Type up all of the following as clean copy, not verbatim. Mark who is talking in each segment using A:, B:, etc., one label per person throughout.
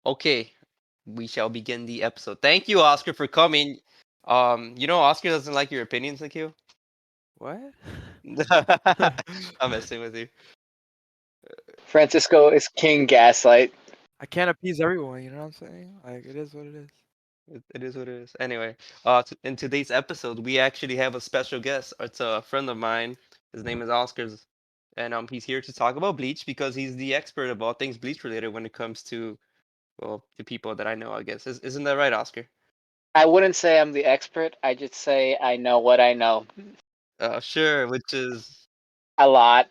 A: Okay, we shall begin the episode. Thank you, Oscar, for coming. Oscar doesn't like your opinions, Nikhil.
B: What?
A: I'm messing with you.
C: Francisco is King Gaslight.
B: I can't appease everyone, you know what I'm saying? Like, it is what it is.
A: It is what it is. Anyway, in today's episode, we actually have a special guest. It's a friend of mine. His name is Oscar's, and he's here to talk about Bleach because he's the expert of all things Bleach related when it comes to the people that I know. I guess isn't that right, Oscar?
C: I wouldn't say I'm the expert. I just say I know what I know.
A: Sure, which is
C: A lot.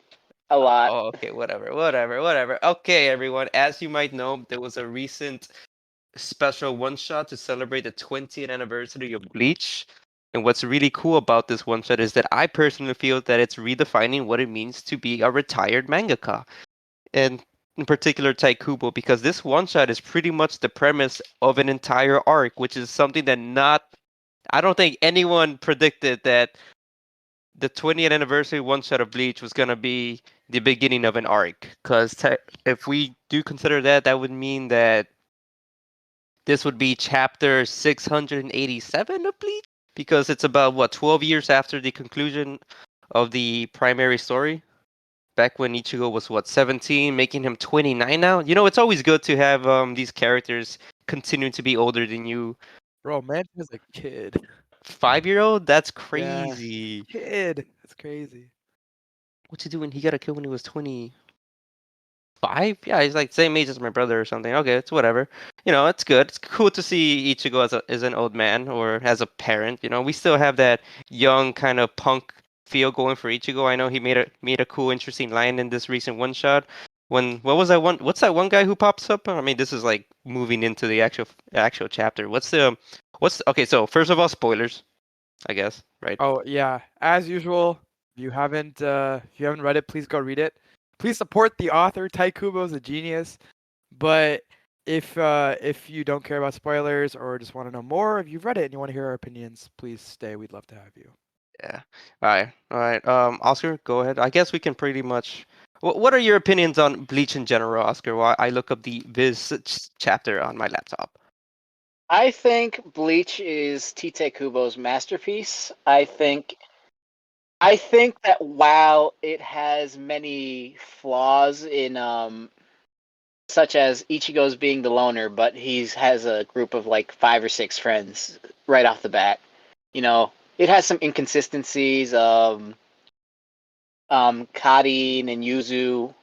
C: A lot.
A: okay, whatever. Okay, everyone. As you might know, there was a recent special one shot to celebrate the 20th anniversary of Bleach. And what's really cool about this one shot is that I personally feel that it's redefining what it means to be a retired mangaka. And in particular, Taikubo, because this one shot is pretty much the premise of an entire arc, which is something that I don't think anyone predicted that the 20th anniversary one shot of Bleach was gonna be the beginning of an arc. Because if we do consider that, that would mean that this would be chapter 687 of Bleach, because it's about what 12 years after the conclusion of the primary story. Back when Ichigo was what 17, making him 29 now. It's always good to have these characters continue to be older than you.
B: Bro, man is a kid.
A: 5-year-old? That's
B: Yeah,
A: crazy.
B: kid. That's crazy.
A: What you doing? He got a kid when he was 25? Yeah, he's like same age as my brother or something. Okay, it's whatever. It's good. It's cool to see Ichigo as an old man or as a parent. We still have that young kind of punk feel going for Ichigo. I know he made a cool, interesting line in this recent one shot. What was that one? What's that one guy who pops up? I mean, this is like moving into the actual chapter. Okay? So first of all, spoilers, I guess, right?
B: Oh yeah, as usual. If you haven't read it, please go read it. Please support the author. Taikubo's a genius. But if you don't care about spoilers or just want to know more, if you've read it and you want to hear our opinions, please stay. We'd love to have you.
A: Yeah. All right. Oscar, go ahead. I guess we can pretty much. What are your opinions on Bleach in general, Oscar? While I look up the Viz chapter on my laptop.
C: I think Bleach is Tite Kubo's masterpiece. I think that while it has many flaws in such as Ichigo's being the loner, but he has a group of like 5 or 6 friends right off the bat. It has some inconsistencies. Karin and Yuzu,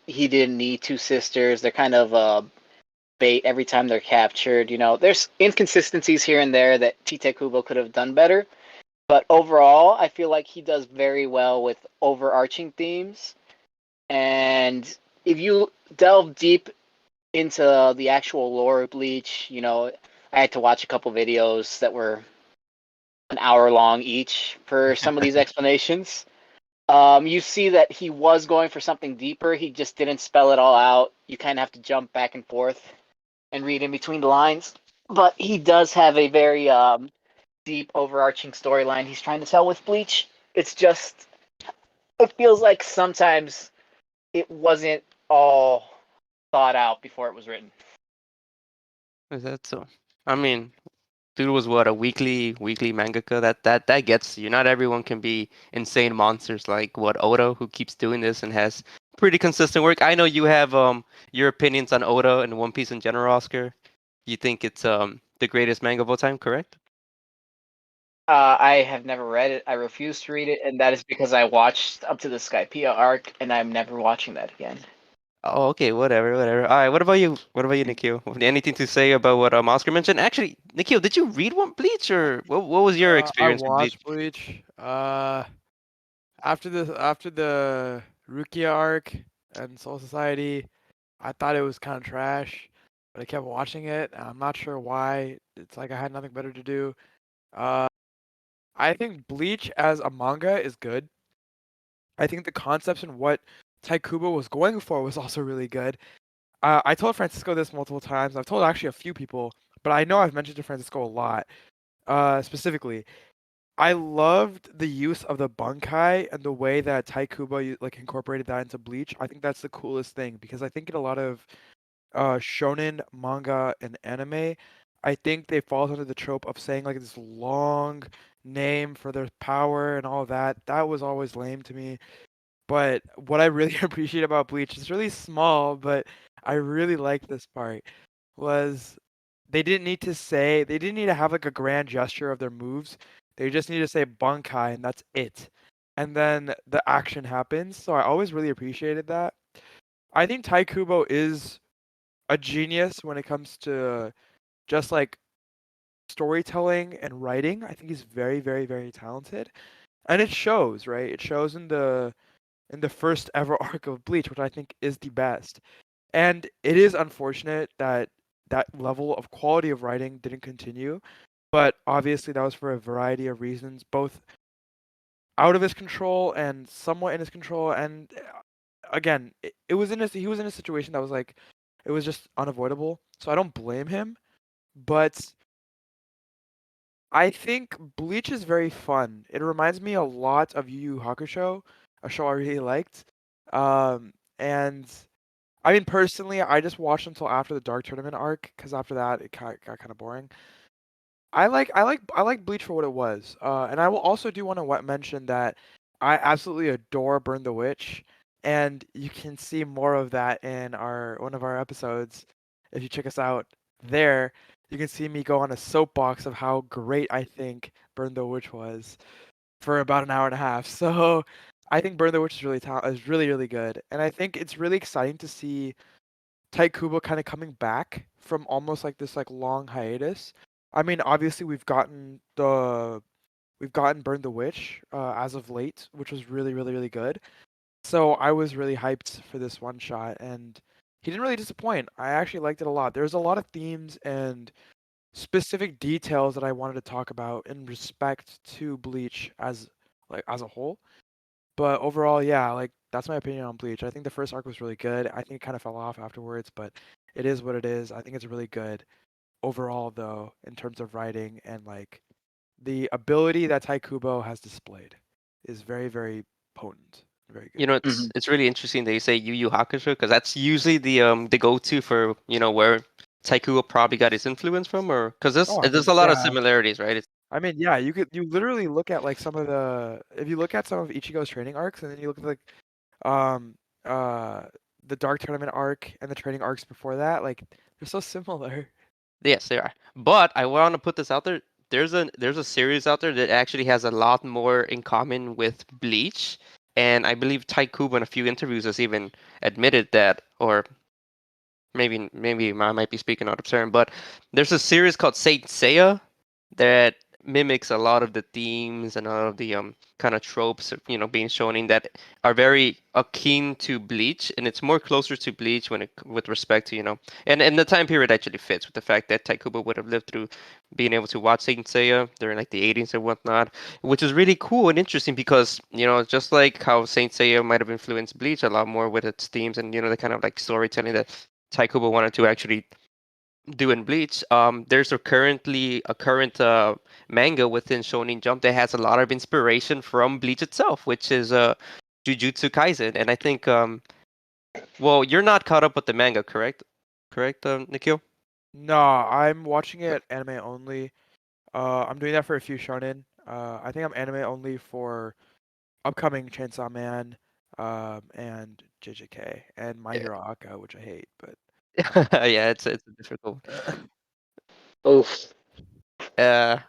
C: he didn't need 2 sisters. They're kind of bait every time they're captured. There's inconsistencies here and there that Tite Kubo could have done better. But overall, I feel like he does very well with overarching themes. And if you delve deep into the actual lore of Bleach, I had to watch a couple videos that were an hour long each for some of these explanations. You see that he was going for something deeper. He just didn't spell it all out. You kind of have to jump back and forth and read in between the lines. But he does have a very deep, overarching storyline he's trying to tell with Bleach. It's just, it feels like sometimes it wasn't all thought out before it was written.
A: Is that so? I mean, dude was what, a weekly mangaka. That gets you. Not everyone can be insane monsters like what Oda, who keeps doing this and has pretty consistent work. I know you have your opinions on Oda and One Piece in general, Oscar. You think it's the greatest manga of all time, correct?
C: I have never read it. I refuse to read it, and that is because I watched up to the Skypiea arc, and I'm never watching that again.
A: Oh, okay, whatever. All right, what about you? What about you, Nikhil? Anything to say about what Oscar mentioned? Actually, Nikhil, did you read One Bleach or what was your
B: I
A: experience with Bleach?
B: watched Bleach. After the Rukia arc and Soul Society, I thought it was kind of trash, but I kept watching it. I'm not sure why. It's like I had nothing better to do. Uh, I think Bleach as a manga is good. I think the concepts and what Taikubo was going for was also really good. I told Francisco this multiple times. I've told actually a few people, but I know I've mentioned to Francisco a lot. Specifically, I loved the use of the bunkai and the way that Taikubo like incorporated that into Bleach. I think that's the coolest thing because I think in a lot of shonen manga and anime, I think they fall under the trope of saying like this long name for their power and all that. That was always lame to me. But what I really appreciate about Bleach is really small, but I really like this part was they didn't need to have like a grand gesture of their moves. They just need to say Bankai and that's it. And then the action happens. So I always really appreciated that. I think Tai Kubo is a genius when it comes to just like storytelling and writing. I think he's very, very, very talented. And it shows, right? It shows in the first ever arc of Bleach, which I think is the best. And it is unfortunate that that level of quality of writing didn't continue, but obviously that was for a variety of reasons, both out of his control and somewhat in his control. And again, it was he was in a situation that was like it was just unavoidable. So I don't blame him, but I think Bleach is very fun. It reminds me a lot of Yu Yu Hakusho, a show I really liked. And I mean, personally, I just watched until after the Dark Tournament arc because after that it got kind of boring. I like Bleach for what it was, and I will also do want to mention that I absolutely adore Burn the Witch, and you can see more of that in our one of our episodes. If you check us out there, you can see me go on a soapbox of how great I think Burn the Witch was for about an hour and a half. So I think Burn the Witch is is really really good, and I think it's really exciting to see Tite Kubo kind of coming back from almost like this like long hiatus. I mean, obviously we've gotten Burn the Witch as of late, which was really really really good. So I was really hyped for this one shot, and he didn't really disappoint. I actually liked it a lot. There's a lot of themes and specific details that I wanted to talk about in respect to Bleach as a whole. But overall, yeah, like that's my opinion on Bleach. I think the first arc was really good. I think it kind of fell off afterwards, but it is what it is. I think it's really good overall, though, in terms of writing and like the ability that Tai Kubo has displayed is very, very potent, very
A: You
B: good.
A: know,
C: Mhm.
A: it's really interesting that you say Yu Yu Hakusho because that's usually the go-to for where Taikuo probably got his influence from, or because
B: Oh, I
A: there's
B: mean,
A: a lot of
B: yeah.
A: similarities, right?
B: I mean, yeah, you literally look at like some of the if you look at some of Ichigo's training arcs and then you look at like um uh the Dark Tournament arc and the training arcs before that, like they're so similar.
A: Yes, they are. But I want to put this out there. There's a series out there that actually has a lot more in common with Bleach, and I believe Tai Kubo in a few interviews has even admitted that, or maybe I might be speaking out of turn, but there's a series called Saint Seiya that mimics a lot of the themes and all of the kind of tropes of, being shown in that are very akin to Bleach, and it's more closer to Bleach with respect to and the time period actually fits with the fact that Taikuba would have lived through being able to watch Saint Seiya during like the 80s and whatnot, which is really cool and interesting because just like how Saint Seiya might have influenced Bleach a lot more with its themes and the kind of like storytelling that Taikuba wanted to actually do in Bleach. There's a current manga within Shonen Jump that has a lot of inspiration from Bleach itself, which is Jujutsu Kaisen. And I think, well, you're not caught up with the manga, correct? Correct, Nikhil?
B: No, I'm watching it anime only. I'm doing that for a few shonen. I think I'm anime only for upcoming Chainsaw Man, and JJK and My
A: Yeah,
B: Hero Aka, which I hate, but
A: yeah, it's a difficult.
C: Oof.
A: Yeah.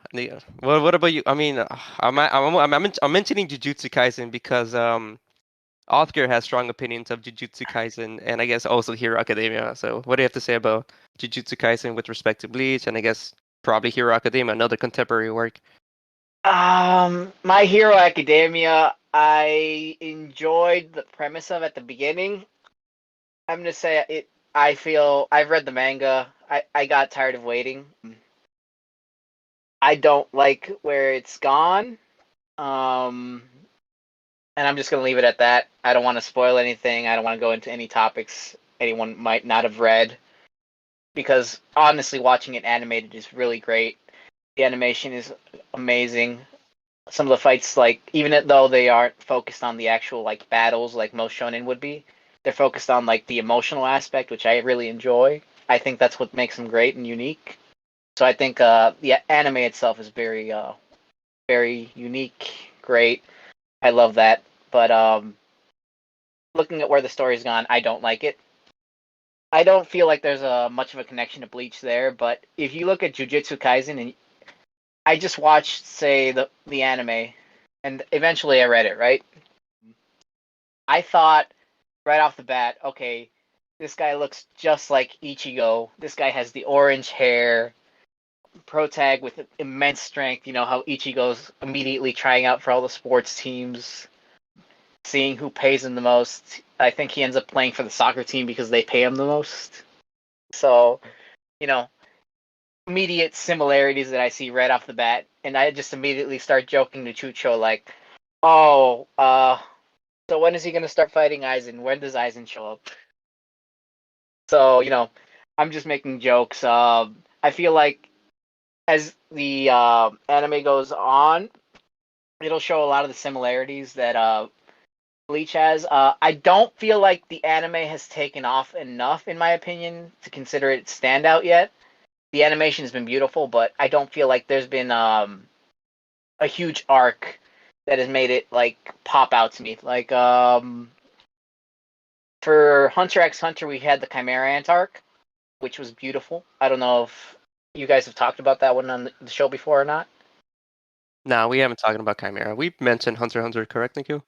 A: What about you? I mean, I'm mentioning Jujutsu Kaisen because Oscar has strong opinions of Jujutsu Kaisen and I guess also Hero Academia. So what do you have to say about Jujutsu Kaisen with respect to Bleach and I guess probably Hero Academia, another contemporary work?
C: My Hero Academia, I enjoyed the premise of at the beginning. I'm gonna say it. I feel I've read the manga. I got tired of waiting. I don't like where it's gone. Um, and I'm just gonna leave it at that. I don't want to spoil anything. I don't want to go into any topics anyone might not have read because honestly, watching it animated is really great. The animation is amazing. Some of the fights, like even though they aren't focused on the actual like battles like most shonen would be, They're focused on like the emotional aspect, which I really enjoy. I think that's what makes them great and unique. So I think the anime itself is very unique, great. I love that. But looking at where the story's gone, I don't like it. I don't feel like there's much of a connection to Bleach there. But if you look at Jujutsu Kaisen, and I just watched, say, the anime, and eventually I read it, right? I thought right off the bat, okay, this guy looks just like Ichigo. This guy has the orange hair, protag with immense strength. You know how Ichigo's immediately trying out for all the sports teams, seeing who pays him the most. I think he ends up playing for the soccer team because they pay him the most. So, you know, immediate similarities that I see right off the bat, and I just immediately start joking to Chucho like, "Oh, so when is he gonna start fighting Aizen? When does Aizen show up?" So, I'm just making jokes. I feel like as the anime goes on, it'll show a lot of the similarities that Bleach has. I don't feel like the anime has taken off enough, in my opinion, to consider it standout yet. The animation has been beautiful, but I don't feel like there's been a huge arc that has made it like pop out to me. Like for Hunter x Hunter, we had the Chimera Ant arc, which was beautiful. I don't know if you guys have talked about that one on the show before or not.
A: No, we haven't talked about Chimera. We've mentioned Hunter x Hunter, correct, Nikhil?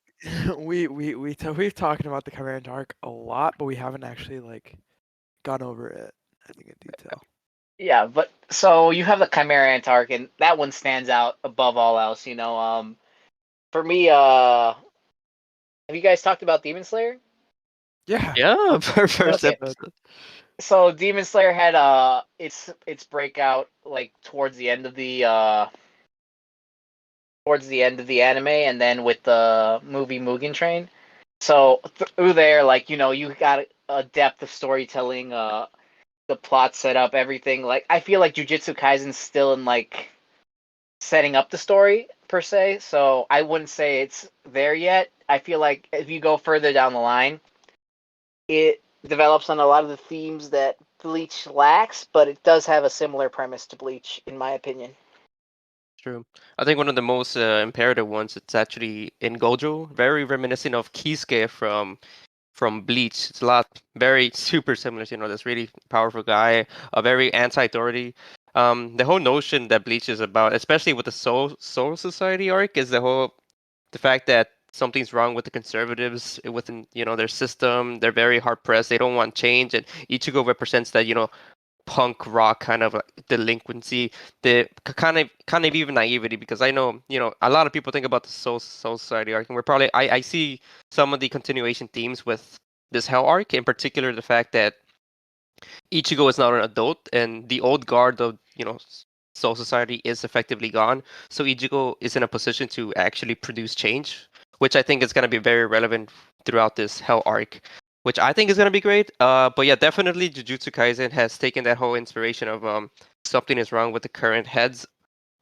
B: We've talked about the Chimera arc a lot, but we haven't actually like gone over it, I think, in detail.
C: Yeah, but so you have the Chimera Ant arc, and that one stands out above all else. For me, have you guys talked about Demon Slayer?
B: Yeah.
A: Yeah, for first
C: Okay.
A: episode.
C: So Demon Slayer had its breakout like towards the end of the anime, and then with the movie Mugen Train. So through there, like you got a depth of storytelling, the plot setup, everything. Like I feel like Jujutsu Kaisen's still in like setting up the story per se, so I wouldn't say it's there yet. I feel like if you go further down the line, it develops on a lot of the themes that Bleach lacks, but it does have a similar premise to Bleach, in my opinion.
A: True. I think one of the most imperative ones, it's actually in Gojo, very reminiscent of Kisuke from Bleach. It's a lot, very super similar. This really powerful guy, a very anti-authority. The whole notion that Bleach is about, especially with the Soul Society arc, is the fact that something's wrong with the conservatives within their system. They're very hard pressed. They don't want change, and Ichigo represents that punk rock kind of like delinquency, the kind of even naivety, because I know a lot of people think about the Soul Society arc, and we're probably I see some of the continuation themes with this Hell arc, in particular the fact that Ichigo is not an adult, and the old guard of Soul Society is effectively gone. So Ichigo is in a position to actually produce change, which I think is going to be very relevant throughout this Hell arc, which I think is going to be great. But yeah, definitely Jujutsu Kaisen has taken that whole inspiration of something is wrong with the current heads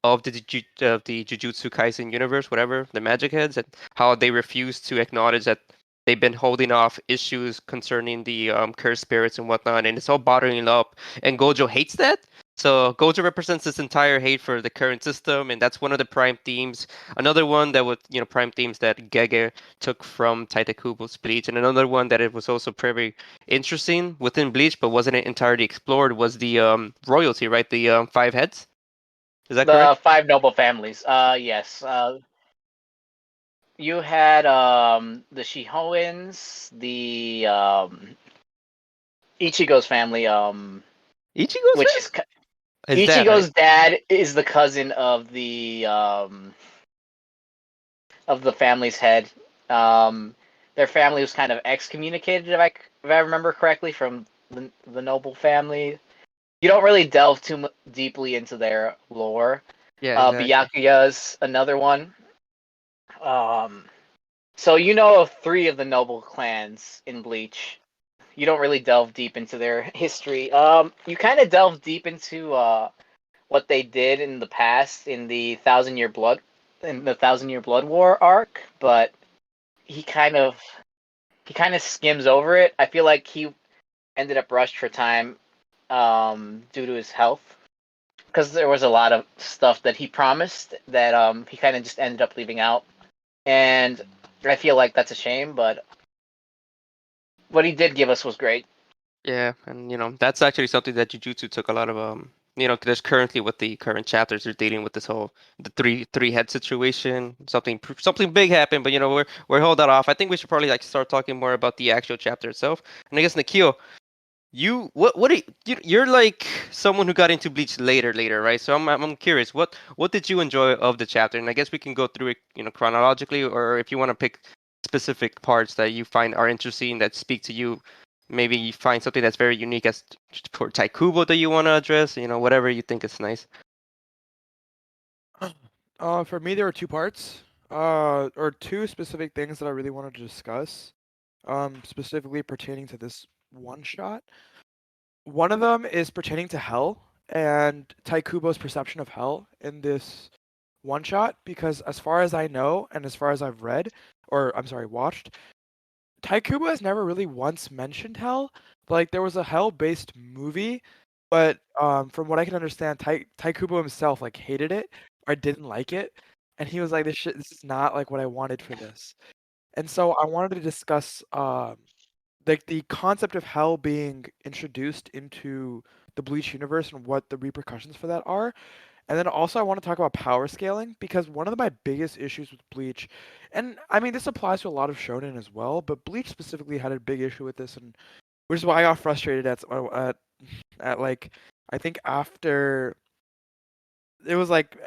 A: of the Jujutsu Kaisen universe, whatever, the magic heads, and how they refuse to acknowledge that they've been holding off issues concerning the cursed spirits and whatnot, and it's all bottling up. And Gojo hates that. So Gojo represents this entire hate for the current system, and that's one of the prime themes. Another one that was, prime themes that Gege took from Taitakubo's Bleach, and another one that it was also very interesting within Bleach, but wasn't entirely explored, was the royalty, right? The five heads. Is that correct?
C: The five noble families. Yes. You had the Shihoans, the Ichigo's family,
A: Ichigo's
C: which
A: family?
C: is
A: His dad, right?
C: Ichigo's dad is the cousin of the family's head. Their family was kind of excommunicated, if I remember correctly, from the noble family. You don't really delve too deeply into their lore.
A: Yeah, exactly.
C: Byakuya's another one. Um, so you know of three of the noble clans in Bleach. You don't really delve deep into their history. You kind of delve deep into what they did in the past in the Thousand Year Blood War arc, but he kind of he kind of skims over it. I feel like he ended up rushed for time due to his health, because there was a lot of stuff that he promised that he kind of just ended up leaving out, and I feel like that's a shame. But what he did give us was great.
A: Yeah, and that's actually something that Jujutsu took a lot of there's currently with the current chapters they're dealing with this whole the three head situation. Something big happened, but we're hold that off. I think we should probably like start talking more about the actual chapter itself. And I guess Nikhil, what are you're like someone who got into Bleach later, right? So I'm curious, what did you enjoy of the chapter? And I guess we can go through it, chronologically, or if you want to pick specific parts that you find are interesting that speak to you, maybe you find something that's very unique as for Taikubo that you want to address, whatever you think is nice.
B: For me, there were two parts, or two specific things that I really wanted to discuss, specifically pertaining to this one shot. One of them is pertaining to hell and Taikubo's perception of hell in this one shot, because as far as I know and as far as I've read, or I'm sorry, watched, Taikubo has never really once mentioned hell. Like there was a hell-based movie, but from what I can understand, Taikubo himself like hated it or didn't like it, and he was like, this is not like what I wanted for this." And so I wanted to discuss like the concept of hell being introduced into the Bleach universe and what the repercussions for that are. And then also I want to talk about power scaling, because one of my biggest issues with Bleach, and I mean this applies to a lot of shonen as well, but Bleach specifically had a big issue with this, and which is why I got frustrated at like I think after it was like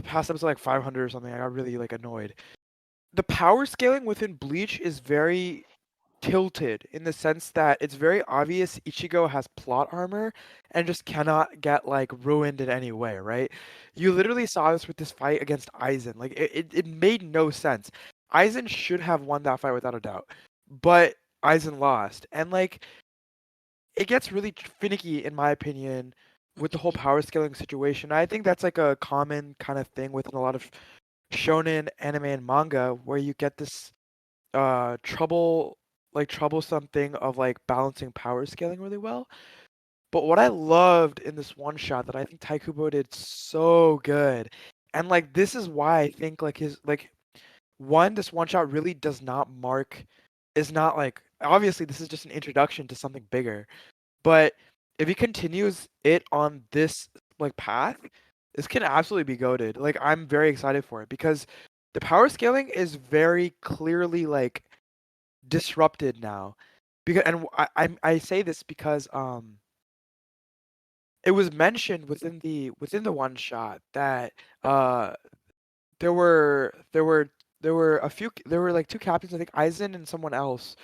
B: past episode like 500 or something, I got really like annoyed. The power scaling within Bleach is very tilted in the sense that it's very obvious Ichigo has plot armor and just cannot get like ruined in any way, right? You literally saw this with this fight against Aizen. Like it made no sense. Aizen should have won that fight without a doubt, but Aizen lost. And like it gets really finicky in my opinion with the whole power scaling situation. I think that's like a common kind of thing within a lot of shonen anime and manga where you get this troublesome thing of like balancing power scaling really well. But what I loved in this one shot that I think Taikubo did so good, and like this is why I think like his like this one shot really does not mark, is not like, obviously this is just an introduction to something bigger, but if he continues it on this like path, this can absolutely be goated. Like I'm very excited for it because the power scaling is very clearly like disrupted now, because and I say this because it was mentioned within the one shot that uh there were like two captains, I think Aizen and someone else.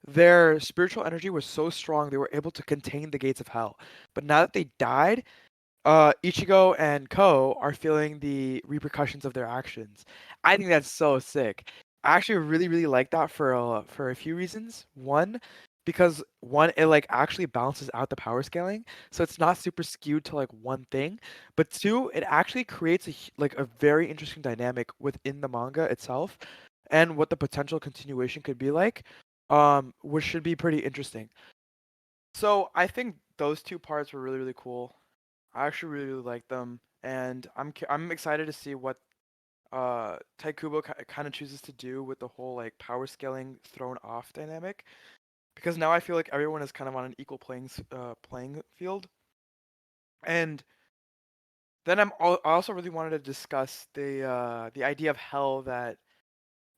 B: Their spiritual energy was so strong they were able to contain the gates of hell, but now that they died, Ichigo and Ko are feeling the repercussions of their actions. I think that's so sick. I actually really, really like that for a few reasons. One, because one, it like actually balances out the power scaling, so it's not super skewed to like one thing. But two, it actually creates like a very interesting dynamic within the manga itself, and what the potential continuation could be like, which should be pretty interesting. So I think those two parts were really, really cool. I actually really, really like them, and I'm excited to see what Taikubo kind of chooses to do with the whole like power scaling thrown off dynamic, because now I feel like everyone is kind of on an equal playing field. And then I also really wanted to discuss the idea of hell that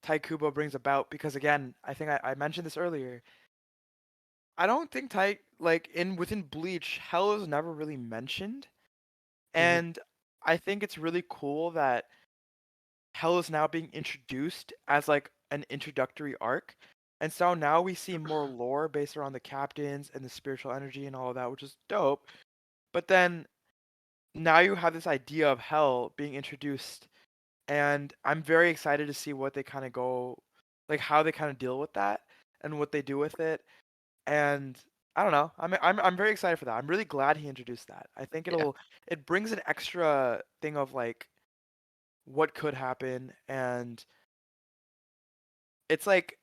B: Taikubo brings about, because again, I think I mentioned this earlier. I don't think like in within Bleach, hell is never really mentioned,
A: Hmm.
B: and I think it's really cool that hell is now being introduced as like an introductory arc. And so now we see more lore based around the captains and the spiritual energy and all of that, which is dope. But then now you have this idea of hell being introduced, and I'm very excited to see what they kind of go, like how they kind of deal with that and what they do with it. And I don't know. I'm very excited for that. I'm really glad he introduced that. I think
A: Yeah.
B: it brings an extra thing of like what could happen, and it's like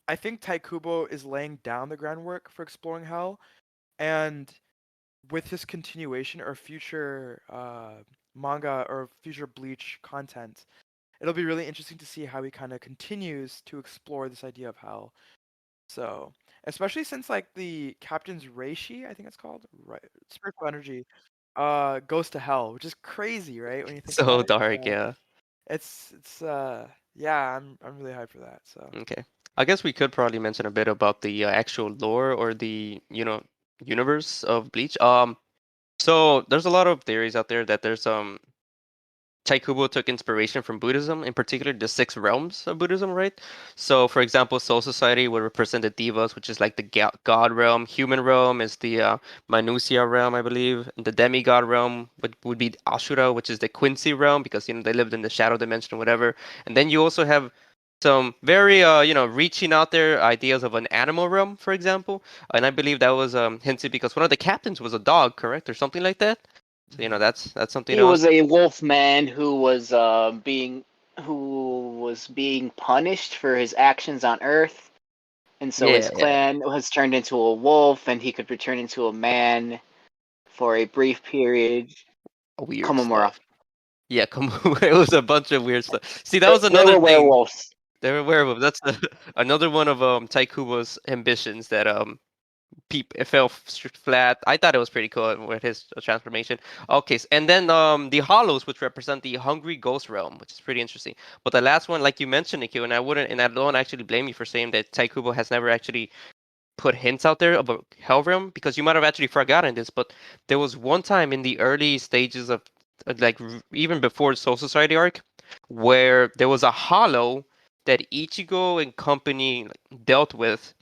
B: I think Taikubo is laying down the groundwork for exploring hell, and with his continuation or future manga or future Bleach content, it'll be really interesting to see how he kind of continues to explore this idea of hell. So, especially since like the Captain's Reishi, I think it's called, right, spiritual energy, goes to hell, which is crazy, right? When you think about
A: So
B: it.
A: dark,
B: So
A: yeah.
B: it's yeah, I'm really hyped for that. So
A: Okay. I guess we could probably mention a bit about the actual lore or the, universe of Bleach. So there's a lot of theories out there that there's Taikubo took inspiration from Buddhism, in particular the six realms of Buddhism, right? So, for example, Soul Society would represent the devas, which is like the god realm. Human realm is the Manusia realm, I believe. And the demigod realm would be Ashura, which is the Quincy realm, because they lived in the shadow dimension, whatever. And then you also have some very reaching out there ideas of an animal realm, for example. And I believe that was hinted because one of the captains was a dog, correct, or something like that. So
B: mhm.
A: that's something
C: He
A: else.
C: was a wolf man who was being punished for his actions on Earth, and so his
A: Yeah, yeah,
C: clan was turned into a wolf, and he could return into a man for a brief period.
A: weird
C: Komamura.
A: stuff. Yeah, come on. It was a bunch of weird stuff. See, that
C: They,
A: was
C: they
A: another
C: were
A: thing.
C: werewolves.
A: They were werewolves. That's another one of Taikubo's ambitions that it fell flat. I thought it was pretty cool with his transformation. Okay, and then the hollows, which represent the hungry ghost realm, which is pretty interesting. But the last one, like you mentioned, Nikhil, and I don't actually blame you for saying that Taikubo has never actually put hints out there about Hellrealm because you might have actually forgotten this, but there was one time in the early stages of even before the Soul Society arc where there was a hollow that Ichigo and company dealt with,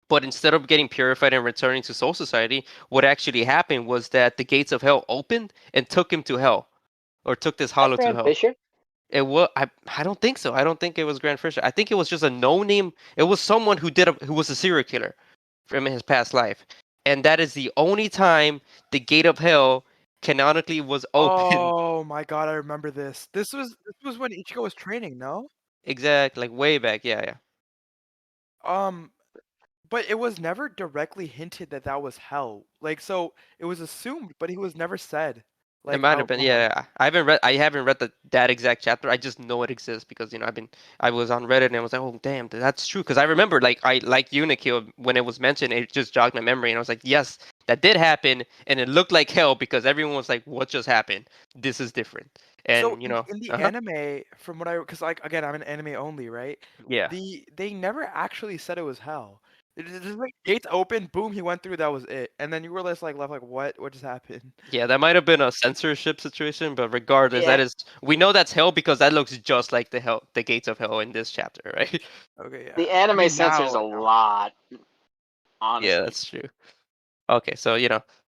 A: but instead of getting purified and returning to Soul Society, what actually happened was that the gates of hell opened and took him to hell, or took this
C: That
A: hollow to
C: Grand
A: hell.
C: Fisher?
A: I don't think so. I don't think it was Grand Fisher. I think it was just a no name. It was someone who was a serial killer from his past life. And that is the only time the gate of hell canonically was open.
B: Oh my god, I remember this. This was when Ichigo was training, no?
A: Exact, like way back. Yeah, yeah.
B: Um, but it was never directly hinted that that was hell. Like, so it was assumed, but he was never said
A: It
B: like
A: might have
B: out
A: been. Yeah,
B: loud.
A: yeah. I haven't read that exact chapter. I just know it exists because I was on Reddit and I was like, oh damn, that's true. Because I remember I like Unikyo when it was mentioned, it just jogged my memory and I was like, yes, that did happen, and it looked like hell because everyone was like, what just happened? This is different.
B: So
A: And
B: in the
A: uh huh,
B: anime, from what I, because like again, I'm an anime only, right?
A: yeah.
B: They never actually said it was hell. It just like gates open, boom, he went through, that was it. And then you were just like left like, what just happened?
A: Yeah, that might have been a censorship situation, but regardless,
C: Yeah,
A: we know that's hell because that looks just like the gates of hell in this chapter, right?
B: Okay,
C: the
B: yeah. I
C: anime
B: mean
C: censors
B: now,
C: a lot,
A: Yeah,
C: honestly.
A: that's true. Okay, so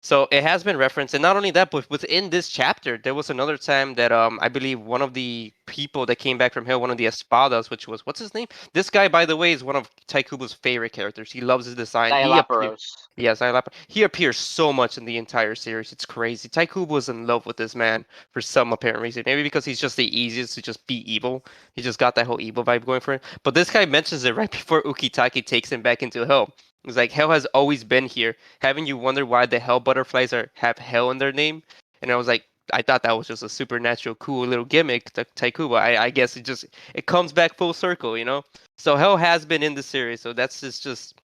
A: so it has been referenced, and not only that, but within this chapter, there was another time that I believe one of the people that came back from hell, one of the espadas, which was what's his name? This guy, by the way, is one of Taikubo's favorite characters. He loves his design. He appears,
C: Dialaparos.
A: yes, I love. He appears so much in the entire series. It's crazy. Taikubo was in love with this man for some apparent reason. Maybe because he's just the easiest to just be evil. He just got that whole evil vibe going for him. But this guy mentions it right before Ukitake takes him back into hell. It's like hell has always been here. Haven't you wondered why the hell butterflies have hell in their name? And I was like, I thought that was just a supernatural, cool little gimmick to Taikuba. I guess it comes back full circle. So hell has been in the series, so that's just.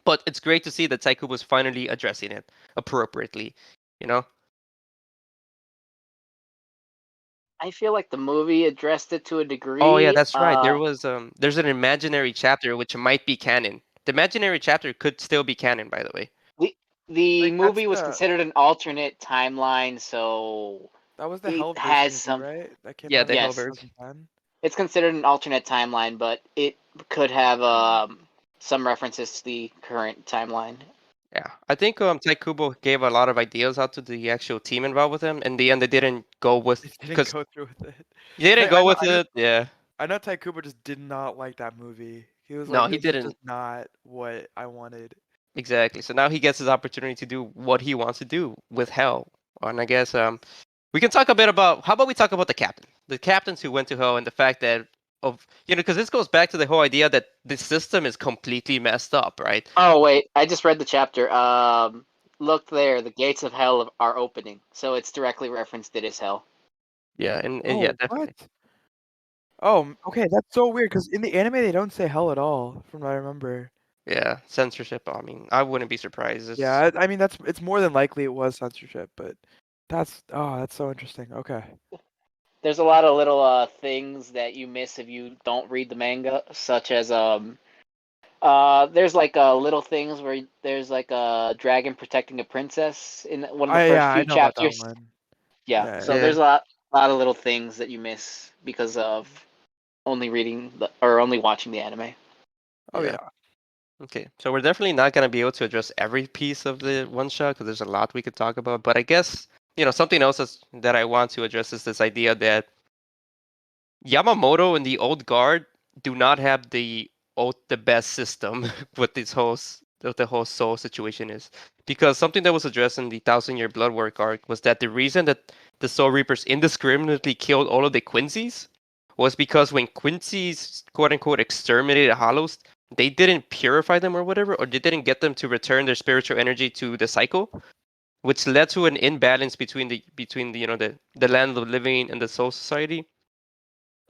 A: But it's great to see that Taikuba's finally addressing it appropriately. You know?
C: I feel like the movie addressed it to a
A: Oh yeah,
C: degree.
A: that's right. There's an imaginary chapter which might be canon. The imaginary chapter could still be canon, by the way.
C: the the
B: like that's
C: movie was
B: the
C: considered an alternate timeline, so
B: that was the
C: it
B: Hell verse
C: has
B: movie,
C: some.
B: right? That came
A: Yeah,
B: out
A: the
B: in
C: Yes,
A: Hellverse.
B: 2010.
C: it's considered an alternate timeline, but it could have some references to the current timeline.
A: Yeah, I think Taikubo gave a lot of ideas out to the actual team involved with him. In the end, they didn't go with
B: It didn't
A: because
B: go through with it.
A: they didn't
B: I
A: go
B: know
A: with it. Yeah,
B: I know Taikuba just did not like that movie. He was like,
A: no, he
B: "This is just
A: didn't
B: not what I wanted."
A: exactly. So now he gets his opportunity to do what he wants to do with Hell. And I guess we can talk a bit about how about we talk about the captains who went to Hell and the fact that because this goes back to the whole idea that the system is completely messed up, right?
C: Oh wait, I just read the chapter. Look there, the gates of hell are opening. So it's directly referenced. It is hell.
A: Yeah, and yeah,
B: Oh,
A: definitely.
B: what? Oh, okay, that's so weird because in the anime they don't say hell at all, from what I remember.
A: Yeah, censorship. I mean, I wouldn't be surprised. It's
B: Yeah, I mean it's more than likely it was censorship, but that's so interesting. Okay.
C: There's a lot of little things that you miss if you don't read the manga, such as there's like little things where there's like a dragon protecting a princess in one of the first
B: I
C: few
B: know about that
C: chapters.
B: one.
C: Yeah,
B: Yeah.
C: so
A: yeah.
C: there's a lot of little things that you miss because of only reading or only watching the anime.
B: Oh
A: Yeah.
B: yeah.
A: Okay, so we're definitely not gonna be able to address every piece of the one shot because there's a lot we could talk about. But I guess something else that I want to address is this idea that Yamamoto and the old guard do not have the best system with with the whole soul situation is because something that was addressed in the Thousand Year Blood Work arc was that the reason that the Soul Reapers indiscriminately killed all of the Quincy's was because when Quincy's quote unquote exterminated Hollows, they didn't purify them or whatever, or they didn't get them to return their spiritual energy to the cycle, which led to an imbalance between the the land of the living and the Soul Society,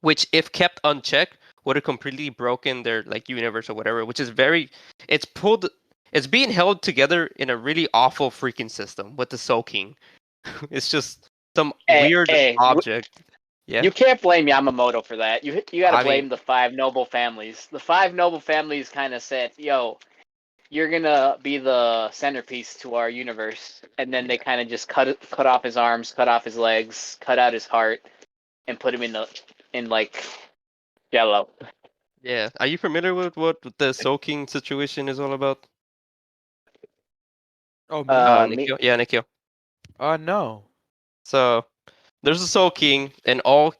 A: which if kept unchecked would have completely broken their like universe or whatever, which is very it's pulled it's being held together in a really awful freaking system with the soaking. It's just some
C: Hey,
A: weird
C: hey,
A: object. Yeah.
C: you can't blame Yamamoto for that. You got to
A: I mean,
C: blame the five noble families. The five noble families kind of said, "Yo, you're gonna be the centerpiece to our universe," and then they
A: yeah.
C: kind of just cut off his arms, cut off his legs, cut out his heart, and put him in like jello.
A: Yeah. Are you familiar with what the soaking situation is all about?
B: Oh me?
C: Me.
A: Nikhil? Yeah, Nikhil.
B: No.
A: So there's a Soul King, and all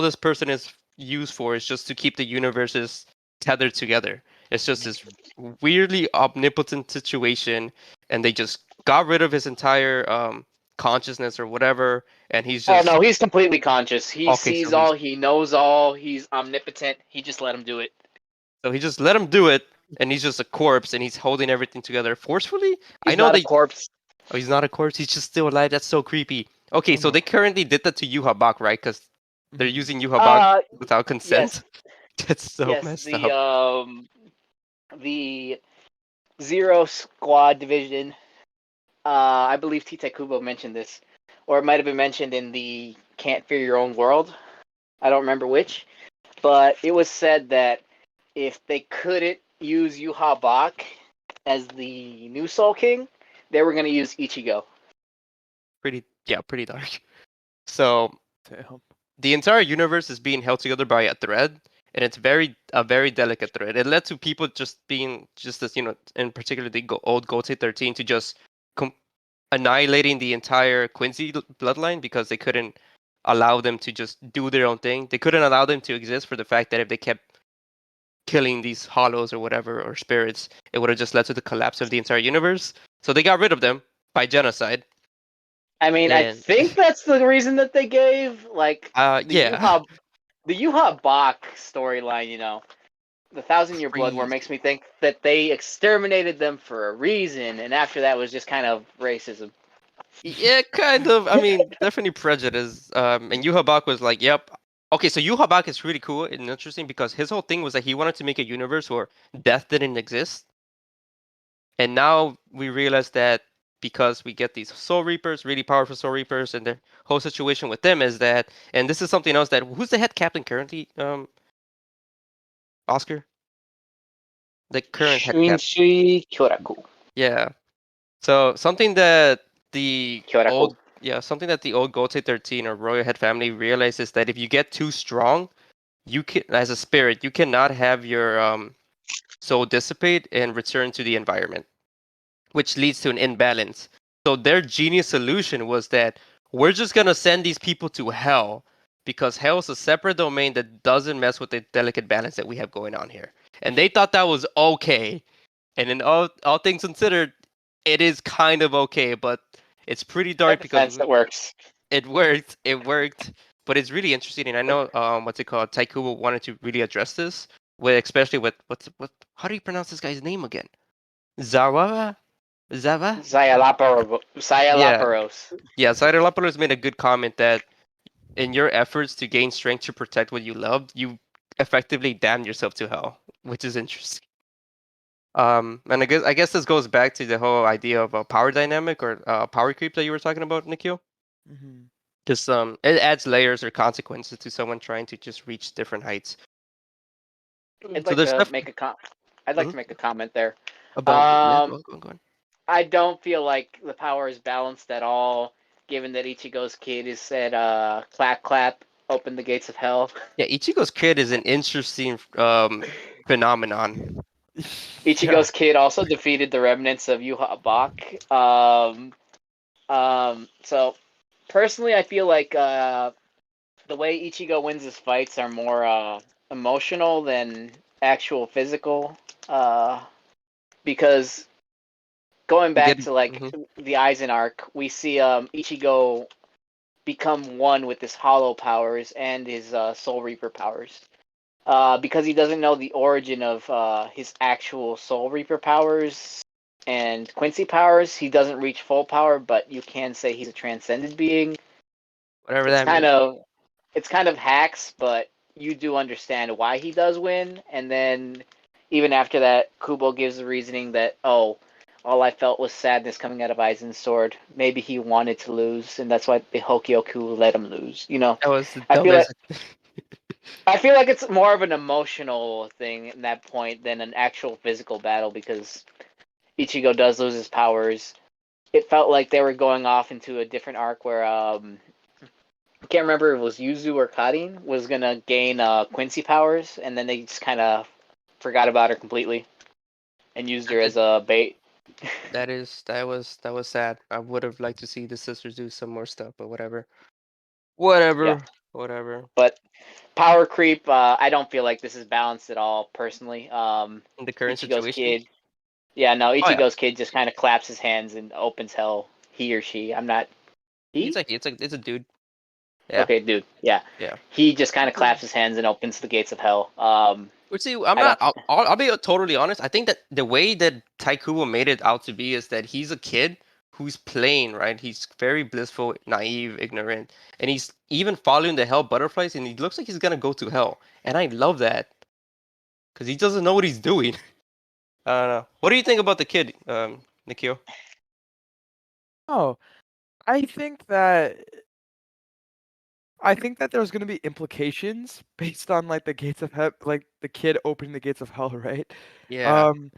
A: this person is used for is just to keep the universes tethered together. It's just this weirdly omnipotent situation, and they just got rid of his entire consciousness or whatever, and he's
C: Oh
A: just
C: no, he's completely conscious. He
A: okay. So
C: sees all. He knows all. He's omnipotent. He just let him do it.
A: he just let him do it, and he's just a corpse, and he's holding everything together forcefully. I
C: He's
A: know
C: not a
A: they.
C: corpse.
A: Oh, he's not a corpse. He's just still alive. That's so creepy. Okay,
B: Oh
A: so they
B: no.
A: currently did that to Yuhabak, right? Because they're
B: Mhm.
A: using Yuhabak
C: Uh,
A: without consent.
C: yes,
A: That's so
C: yes.
A: messed up.
C: The Zero Squad division. I believe Tite Kubo mentioned this, or it might have been mentioned in the Can't Fear Your Own World. I don't remember which, but it was said that if they couldn't use Yuha Bak as the new Soul King, they were going to use Ichigo.
A: Pretty dark. So
B: Damn.
A: the entire universe is being held together by a thread, and it's a very delicate thread. It led to people just being just as in particular the old Gote 13 to just com- annihilating the entire Quincy bloodline because they couldn't allow them to just do their own thing. They couldn't allow them to exist for the fact that if they kept killing these hollows or whatever or spirits, it would have just led to the collapse of the entire universe. So they got rid of them by genocide.
C: I mean, I
A: And
C: think that's the reason that they gave like
A: yeah.
C: The Yuha Bak storyline. The Thousand Year Blood War
A: Crazy.
C: makes me think that they exterminated them for a reason, and after that was just kind of racism.
A: Yeah, kind of. I mean, definitely prejudice. And Yuhabak was like, "Yep." Okay, so Yuhabak is really cool and interesting because his whole thing was that he wanted to make a universe where death didn't exist. And now we realize that because we get these Soul Reapers, really powerful Soul Reapers, and the whole situation with them is that, and this is something else that who's the head captain currently? Oscar, the current head captain.
C: Shunichi Kyoraku.
A: Yeah. So something that the
C: Kyoraku.
A: something that the old Gote 13 or Royal Head family realizes that if you get too strong, you can as a spirit, you cannot have your soul dissipate and return to the environment, which leads to an imbalance. So their genius solution was that we're just gonna send these people to hell because hell is a separate domain that doesn't mess with the delicate balance that we have going on here. And they thought that was okay. And in all things considered, it is kind of okay, but it's pretty dark
C: That
A: because
C: defense that works.
A: it worked. It worked. but it's really interesting, and I know what's it called? Taikubo wanted to really address this with, especially with what? How do you pronounce this guy's name again? Zawa, Zava? Yeah,
C: Sayalaparos.
A: yeah. Cyberlapalus made a good comment that in your efforts to gain strength to protect what you loved, you effectively damned yourself to hell, which is interesting. And I guess this goes back to the whole idea of a power dynamic or power creep that you were talking about, Nikhil.
B: Hmm.
A: Just it adds layers or consequences to someone trying to just reach different heights.
C: I'd
A: So
C: like
A: there's
C: to
A: stuff
C: make a I'd like to make a comment there.
A: about yeah,
C: Um,
A: go on.
C: I don't feel like the power is balanced at all, given that Ichigo's kid is said clap clap, open the gates of hell.
A: Yeah, Ichigo's kid is an interesting phenomenon.
B: Yeah.
C: Ichigo's kid also defeated the remnants of Yuha Bak. So personally, I feel like the way Ichigo wins his fights are more emotional than actual physical. Because going
A: You get
C: back to like the Aizen arc, we see Ichigo become one with his Hollow powers and his Soul Reaper powers. Because he doesn't know the origin of his actual Soul Reaper powers and Quincy powers, he doesn't reach full power. But you can say he's a transcended being.
A: whatever
C: It's
A: that
C: kind
A: means.
C: of it's kind of hacks, but you do understand why he does win. And then even after that, Kubo gives the reasoning that all I felt was sadness coming out of Aizen's sword. Maybe he wanted to lose, and that's why the Hokyoku let him lose.
A: That was the
C: I feel like
A: dumbest.
C: I feel like it's more of an emotional thing in that point than an actual physical battle because Ichigo does lose his powers. It felt like they were going off into a different arc where I can't remember if it was Yuzu or Karin was gonna gain Quincy powers, and then they just kind of forgot about her completely and used her as a bait.
A: That was sad. I would have liked to see the sisters do some more stuff, but whatever.
C: Yeah,
A: Whatever.
C: but power creep. I don't feel like this is balanced at all, personally.
A: In the current
C: Ichigo's
A: situation.
C: kid. Yeah, no,
A: Oh yeah.
C: Ichigo's kid just kind of claps his hands and opens hell. He or she. I'm not.
A: It's
C: He?
A: like it's a dude. Yeah.
C: Okay, dude. Yeah.
A: Yeah.
C: He just kind of claps his hands and opens the gates of hell.
A: Which see, I'm
C: I
A: not.
C: don't.
A: I'll be totally honest. I think that the way that Taikubo made it out to be is that he's a kid who's playing, right? He's very blissful, naive, ignorant, and he's even following the hell butterflies, and he looks like he's gonna go to hell. And I love that because he doesn't know what he's doing. I don't know. What do you think about the kid, Nikhil?
B: Oh, I think that I think that there's gonna be implications based on like the gates of hell, like the kid opening the gates of hell, right?
A: Yeah.
B: Um,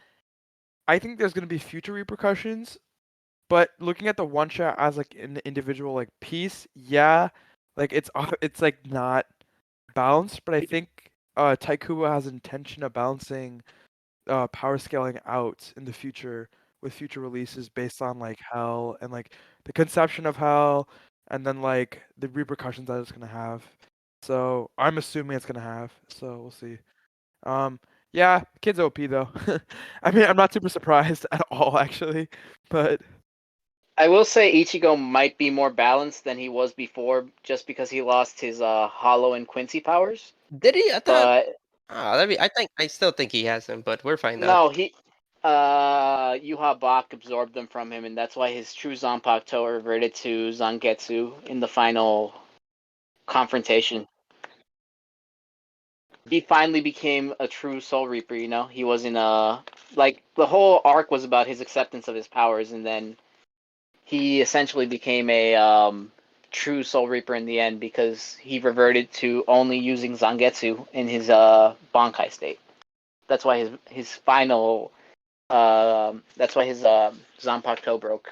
B: I think there's gonna be future repercussions, but looking at the one shot as like an individual like piece, yeah, like it's like not balanced, but I think Taikubo has intention of balancing power scaling out in the future with future releases based on like hell and like the conception of hell and then like the repercussions that it's gonna have. So I'm assuming it's gonna have. So we'll see. Um, yeah, kid's OP though. I mean, I'm not super surprised at all actually, but
C: I will say Ichigo might be more balanced than he was before, just because he lost his Hollow and Quincy powers.
A: Did he? I thought.
C: But
A: I still think he has him, but we're fine out.
C: no, Yuha Bak absorbed them from him, and that's why his true Zanpakuto reverted to Zangetsu in the final confrontation. He finally became a true Soul Reaper. He was in a like the whole arc was about his acceptance of his powers, and then he essentially became a true Soul Reaper in the end because he reverted to only using Zangetsu in his Bankai state. That's why his final that's why his Zanpakuto broke,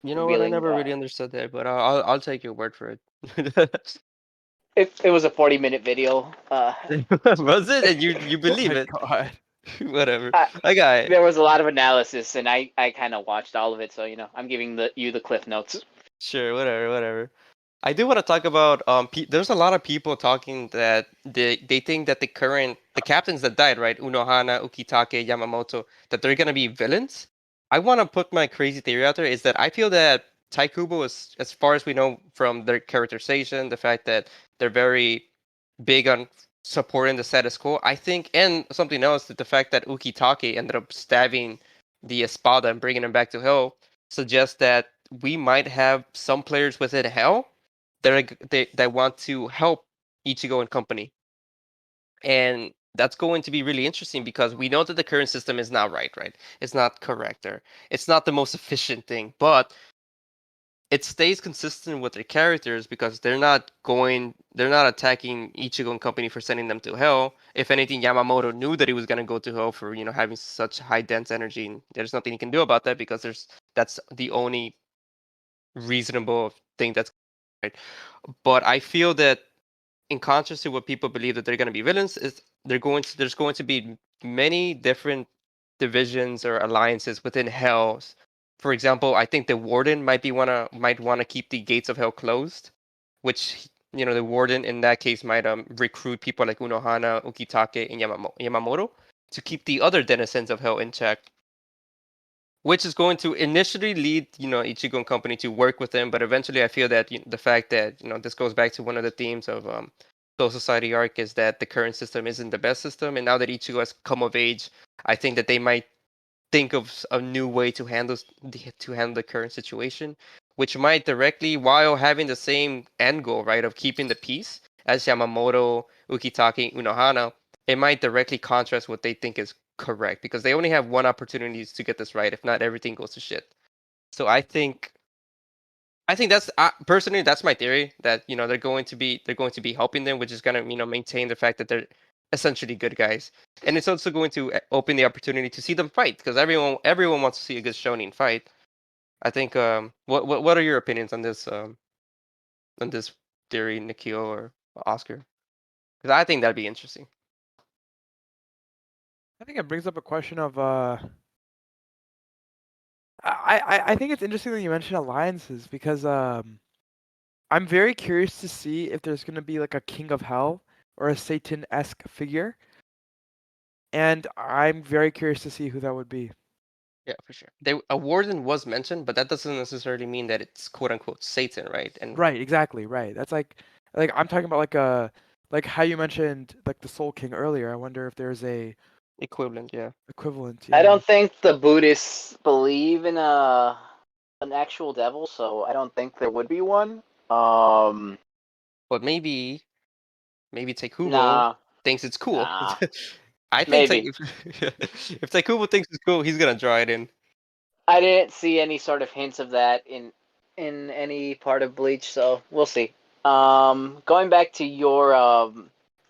A: You know what? I
C: revealing
A: never really understood that, but I'll take your word for it.
C: it was a 40-minute video.
A: Was it? And you
B: oh
A: believe
B: my
A: it?
B: god.
A: Whatever.
C: I,
A: I got it.
C: there was a lot of analysis, and I kind of watched all of it, so I'm giving you the cliff notes.
A: Sure. Whatever. I do want to talk about there's a lot of people talking that they think that the captains that died, right? Unohana, Ukitake, Yamamoto, that they're gonna be villains. I want to put my crazy theory out there is that I feel that Taikubo is, as far as we know from their characterization, the fact that they're very big on supporting the status quo, I think, and something else, that the fact that Ukitake ended up stabbing the Espada and bringing him back to Hell suggests that we might have some players within Hell that want to help Ichigo and company. And that's going to be really interesting because we know that the current system is not right? It's not correct, or it's not the most efficient thing, but it stays consistent with their characters because they're not attacking Ichigo and company for sending them to hell. If anything, Yamamoto knew that he was gonna go to hell for, having such high dense energy, and there's nothing he can do about that because that's the only reasonable thing that's right. But I feel that, in contrast to what people believe that they're going to be villains, is there's going to be many different divisions or alliances within Hell's. For example, I think the Warden might wanna keep the gates of Hell closed, which, the Warden in that case might recruit people like Unohana, Ukitake, and Yamamoto to keep the other denizens of Hell in check, which is going to initially lead, Ichigo and company to work with them. But eventually I feel that, the fact that, this goes back to one of the themes of Soul Society arc, is that the current system isn't the best system, and now that Ichigo has come of age, I think that they might think of a new way to handle the current situation, which might directly, while having the same end goal, right, of keeping the peace as Yamamoto, Ukitake, Unohana, it might directly contrast what they think is correct, because they only have one opportunity to get this right. If not, everything goes to shit. So I think that's, personally, that's my theory, that they're going to be helping them, which is going to, maintain the fact that they're essentially good guys. And it's also going to open the opportunity to see them fight, because everyone wants to see a good shonen fight. I think, what are your opinions on this theory, Nikhil or Oscar? Because I think that'd be interesting.
B: I think it brings up a question of I think it's interesting that you mentioned alliances because I'm very curious to see if there's gonna be like a King of Hell or a Satan-esque figure, and I'm very curious to see who that would be.
A: Yeah, for sure. A warden was mentioned, but that doesn't necessarily mean that it's quote unquote Satan, right? And
B: Right, exactly, right. That's like I'm talking about like how you mentioned like the Soul King earlier. I wonder if there's a
A: equivalent, yeah.
B: equivalent.
C: I
B: Yeah.
C: don't think the Buddhists believe in an actual devil, so I don't think there would be one.
A: But maybe Taikubo
C: Nah,
A: thinks it's cool.
C: nah,
A: I think
C: maybe.
A: if Taikubo thinks it's cool, he's gonna draw it in.
C: I didn't see any sort of hints of that in any part of Bleach, so we'll see. Going back to your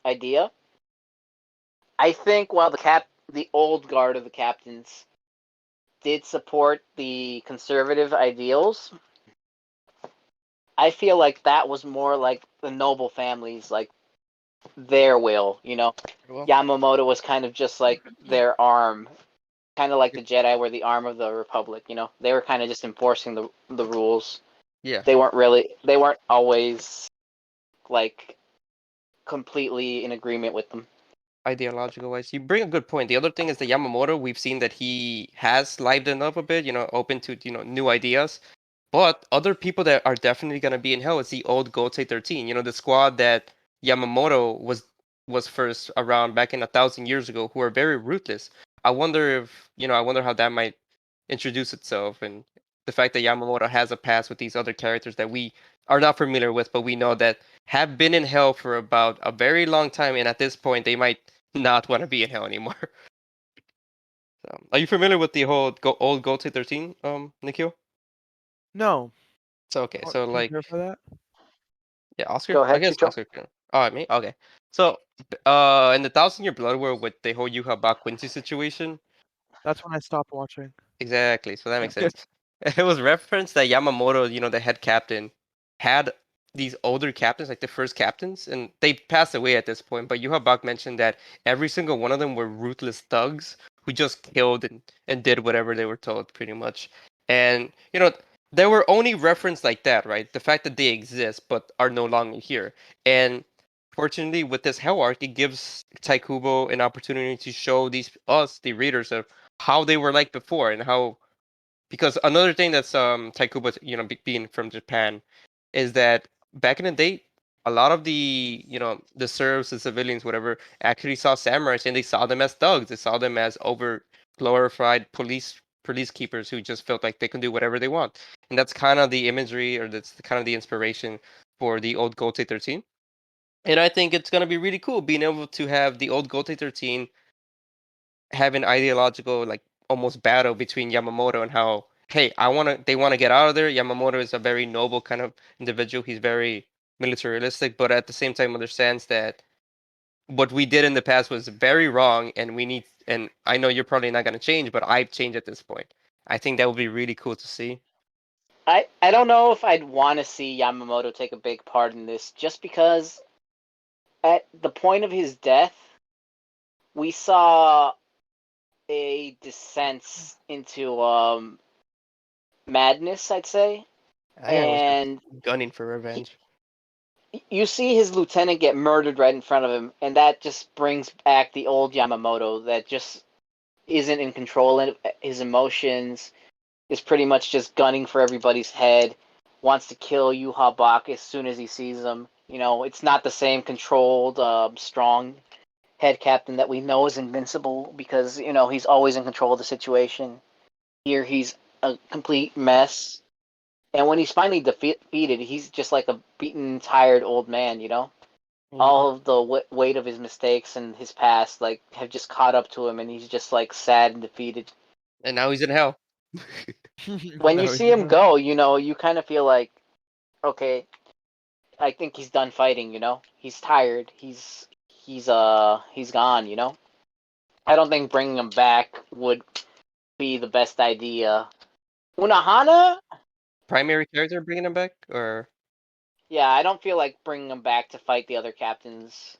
C: idea, I think while the old guard of the captains did support the conservative ideals, I feel like that was more like the noble families, like their will.
A: Well,
C: Yamamoto was kind of just like their arm, kind of like the Jedi were the arm of the Republic. They were kind of just enforcing the rules.
A: yeah,
C: They weren't always like completely in agreement with them.
A: ideological wise, you bring a good point. The other thing is that Yamamoto, we've seen that he has livened up a bit, open to new ideas. But other people that are definitely gonna be in hell is the old Gotei 13. The squad that Yamamoto was first around back in 1,000 years ago, who are very ruthless. I wonder how that might introduce itself, and the fact that Yamamoto has a past with these other characters that we are not familiar with, but we know that have been in hell for about a very long time, and at this point they might not want to be in hell anymore. So, are you familiar with the whole old Gotei 13, Nikhil?
B: No.
A: So okay, so
B: Can you
A: like,
B: clarify that?
A: yeah, Oscar.
C: Go
A: I
C: ahead,
A: guess
C: Chicho.
A: Oscar can. Oh, me. Okay. So, in the 1,000 Year Blood War with the whole Yuha Quincy situation,
B: That's when I stopped watching.
A: exactly. So that makes sense. It was referenced that Yamamoto, the head captain, had these older captains, like the first captains, and they passed away at this point. But Yuha mentioned that every single one of them were ruthless thugs who just killed and did whatever they were told, pretty much. And there were only reference like that, right? The fact that they exist but are no longer here. And fortunately, with this Hell arc, it gives Taikubo an opportunity to show the readers, of how they were like before, and how because another thing that's Taikuba, being from Japan, is that back in the day, a lot of the the serfs, the civilians, whatever, actually saw samurais and they saw them as thugs. They saw them as over glorified police keepers who just felt like they can do whatever they want. And that's kind of the imagery, or that's kind of the inspiration for the old Gote 13. And I think it's gonna be really cool being able to have the old Gote 13 have an ideological, like, almost battle between Yamamoto and how, hey, they want to get out of there. Yamamoto is a very noble kind of individual. He's very militaristic, but at the same time understands that what we did in the past was very wrong, and I know you're probably not going to change, but I've changed at this point. I think that would be really cool to see.
C: I don't know if I'd want to see Yamamoto take a big part in this, just because at the point of his death, we saw a descent into madness, I'd say.
A: That guy was just
C: And
A: gunning for revenge.
C: you see his lieutenant get murdered right in front of him, and that just brings back the old Yamamoto that just isn't in control of his emotions, is pretty much just gunning for everybody's head, wants to kill Yuha Bak as soon as he sees him. It's not the same controlled, strong head captain that we know is invincible, because, he's always in control of the situation. Here he's a complete mess. And when he's finally defeated, he's just like a beaten, tired old man.
A: Mhm.
C: All of the weight of his mistakes and his past, like, have just caught up to him, and he's just like sad and defeated.
A: And now he's in hell.
C: When you
B: No,
C: see him go, you kind of feel like, okay, I think he's done fighting. He's tired. He's gone. I don't think bringing him back would be the best idea. Unohana?
A: Primary character bringing him back, or
C: Yeah, I don't feel like bringing him back to fight the other captains,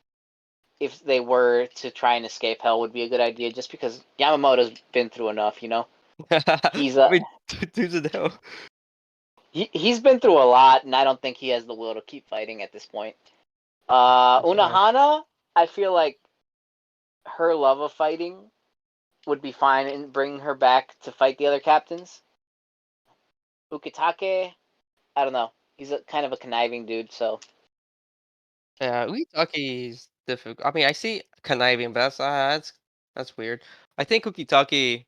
C: if they were to try and escape hell, would be a good idea, just because Yamamoto's been through enough. He's
A: I mean, dude's in hell.
C: he's been through a lot, and I don't think he has the will to keep fighting at this point.
B: that's fair.
C: Unohana, I feel like her love of fighting would be fine in bringing her back to fight the other captains. Ukitake, I don't know. He's a kind of a conniving dude, so
A: Yeah, Ukitaki's difficult. I mean, I see conniving, but that's weird. I think Ukitaki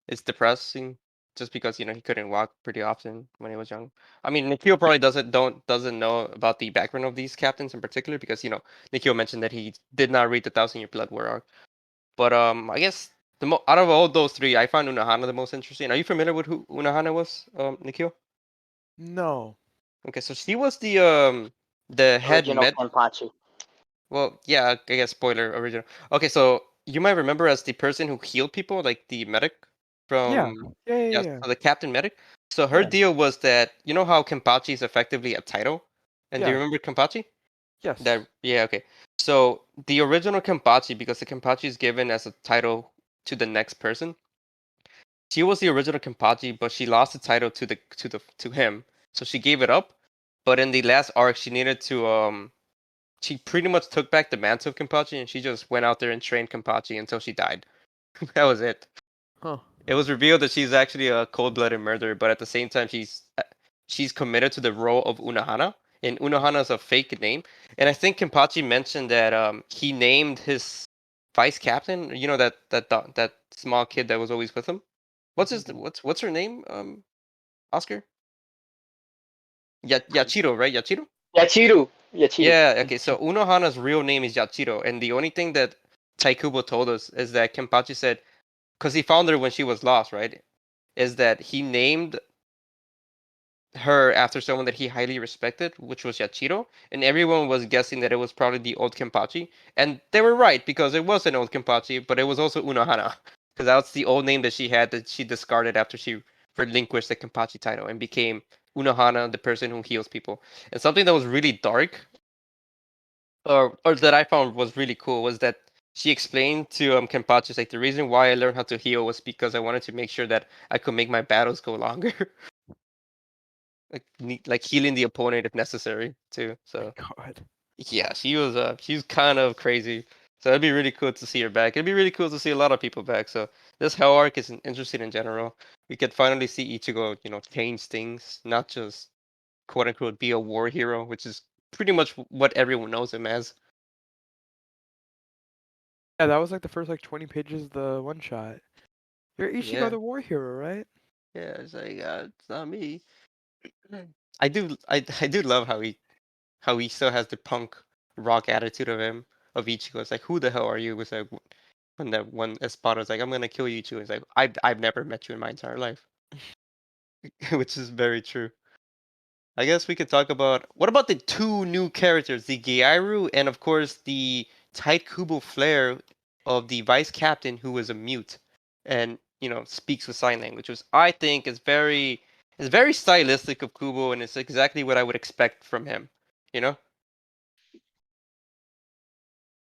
A: is depressing just because he couldn't walk pretty often when he was young. I mean, Nikio probably doesn't know about the background of these captains in particular because Nikio mentioned that he did not read the Thousand Year Blood War arc. But I guess out of all those three, I found Unohana the most interesting. Are you familiar with who Unohana was, Nikio?
B: No.
A: Okay, so she was the head
C: original
A: med.
C: Kenpachi.
A: Well, yeah, I guess spoiler original. Okay, so you might remember as the person who healed people, like the medic
B: Yeah.
A: from
B: Yeah. Yeah.
A: yeah,
B: Yeah.
A: so the captain medic. So her
B: Yeah.
A: deal was that how Kampachi is effectively a title, and do you
B: Yeah.
A: remember Kampachi?
B: Yes.
A: That yeah, okay. So the original Kampachi, because the Kampachi is given as a title to the next person, she was the original Kampachi, but she lost the title to him, so she gave it up. But in the last arc, she pretty much took back the mantle of Kampachi, and she just went out there and trained Kampachi until she died. That was it.
B: Huh.
A: It was revealed that she's actually a cold-blooded murderer, but at the same time, she's committed to the role of Unohana, and Unohana is a fake name. And I think Kampachi mentioned that he named his vice captain. That small kid that was always with him. What's her name? Oscar. Yeah, Yachiro, right? Yachiro.
C: Yachiru. Yachiru.
A: Yeah, okay. So Unohana's real name is Yachiro, and the only thing that Taikubo told us is that Kenpachi said, because he found her when she was lost, right? Is that he named her after someone that he highly respected, which was Yachiro, and everyone was guessing that it was probably the old Kenpachi, and they were right because it was an old Kenpachi, but it was also Unohana, because that's the old name that she had that she discarded after she relinquished the Kenpachi title and became Unohana, the person who heals people. And something that was really dark or that I found was really cool was that she explained to Kenpachi like the reason why I learned how to heal was because I wanted to make sure that I could make my battles go longer, like healing the opponent if necessary too.
B: My
A: So
B: God.
A: yeah, she was kind of crazy. So it'd be really cool to see her back. It'd be really cool to see a lot of people back. So this Hell arc is interesting in general. We could finally see Ichigo, change things, not just quote unquote be a war hero, which is pretty much what everyone knows him as.
B: Yeah, that was like the first like 20 pages of the one shot. You're Ichigo
A: Yeah,
B: the war hero, right?
A: yeah. It's like it's not me. I do love how he still has the punk rock attitude of him of Ichigo. It's like, who the hell are you? It's like when that one Espada's like, I'm gonna kill you too. It's like I've never met you in my entire life, which is very true. I guess we could talk about what about the two new characters, the Gyairu and of course the Tight Kubo Flare of the vice captain who was a mute and speaks with sign language, which I think is very stylistic of Kubo and it's exactly what I would expect from him. You know?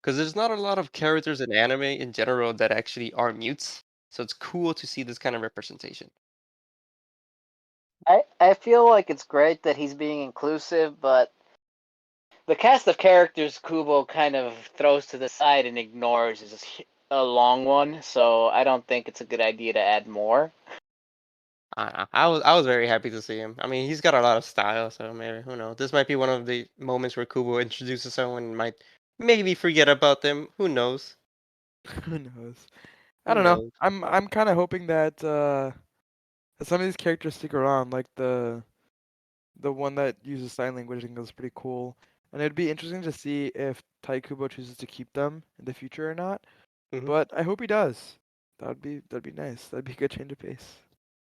A: Because there's not a lot of characters in anime in general that actually are mutes. So it's cool to see this kind of representation.
C: I feel like it's great that he's being inclusive, but the cast of characters Kubo kind of throws to the side and ignores is a long one, so I don't think it's a good idea to add more.
A: I was very happy to see him. I mean, he's got a lot of style, so maybe who knows. This might be one of the moments where Kubo introduces someone and might maybe forget about them. Who knows?
B: Who knows? I
A: Who
B: don't know.
A: knows?
B: I'm kind of hoping that some of these characters stick around, like the one that uses sign language. I think was pretty cool, and it'd be interesting to see if Taikubo chooses to keep them in the future or not.
A: Hmm.
B: But I hope he does. That'd be nice. That'd be a good change of pace.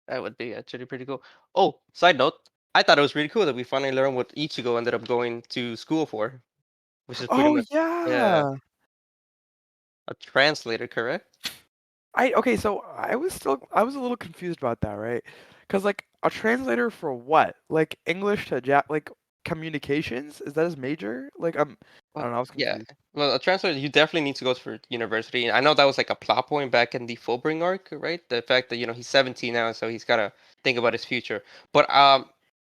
A: That would be actually pretty cool. Oh, side note, I thought it was really cool that we finally learned what Ichigo ended up going to school for, which is pretty
B: Oh
A: much yeah,
B: yeah.
A: a translator, correct?
B: Okay, so I was a little confused about that, right? Because like a translator for what? Like English to like communications? Is that his major? Like I
A: Well,
B: don't know. I was
A: yeah.
B: confused.
A: Well, a translator, you definitely need to go for university. I know that was like a plot point back in the Fullbring arc, right? The fact that he's 17 now, so he's gotta think about his future. But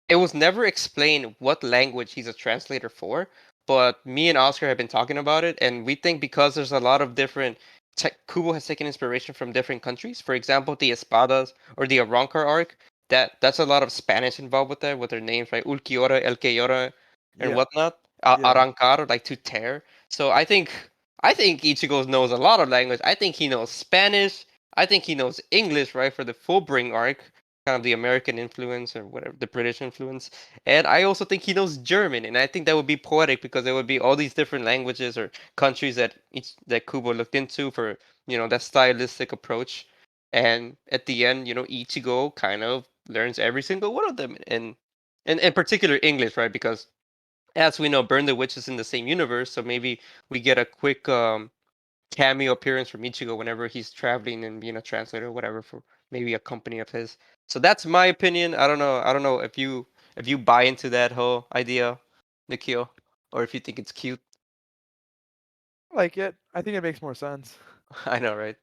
A: it was never explained what language he's a translator for. But me and Oscar have been talking about it, and we think because there's a lot of different. Kubo has taken inspiration from different countries. For example, the Espadas or the Arrancar arc. That's a lot of Spanish involved with their names, right? Ulquiorra, El que llora, and
B: Yeah,
A: whatnot.
B: yeah.
A: Arrancar, like to tear. So I think Ichigo knows a lot of language. I think he knows Spanish. I think he knows English, right, for the Fullbring arc, kind of the American influence or whatever, the British influence. And I also think he knows German, and I think that would be poetic because there would be all these different languages or countries that Kubo looked into for that stylistic approach. And at the end, Ichigo kind of learns every single one of them, and in particular English, right? Because as we know, Burn the Witch is in the same universe, so maybe we get a quick cameo appearance from Ichigo whenever he's traveling and being a translator or whatever for maybe a company of his. So that's my opinion. I don't know. I don't know if you buy into that whole idea, Nikhil, or if you think it's cute.
B: I like it. I think it makes more sense.
A: I know, right?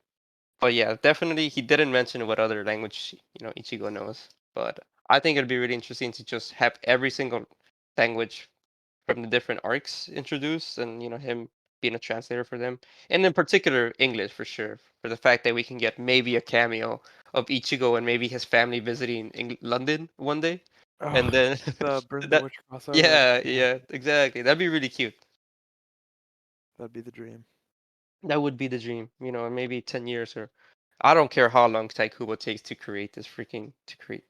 A: But yeah, definitely he didn't mention what other language Ichigo knows. But I think it'd be really interesting to just have every single language from the different arcs introduced and him being a translator for them and in particular English for sure for the fact that we can get maybe a cameo of Ichigo and maybe his family visiting London one day and
B: Oh,
A: then
B: the Burn the
A: that
B: Witch crossover. That'd be
A: yeah
B: cool.
A: yeah exactly that'd be really cute.
B: That'd be the dream.
A: That would be the dream, in maybe 10 years or I don't care how long Taikubo takes to create this freaking to create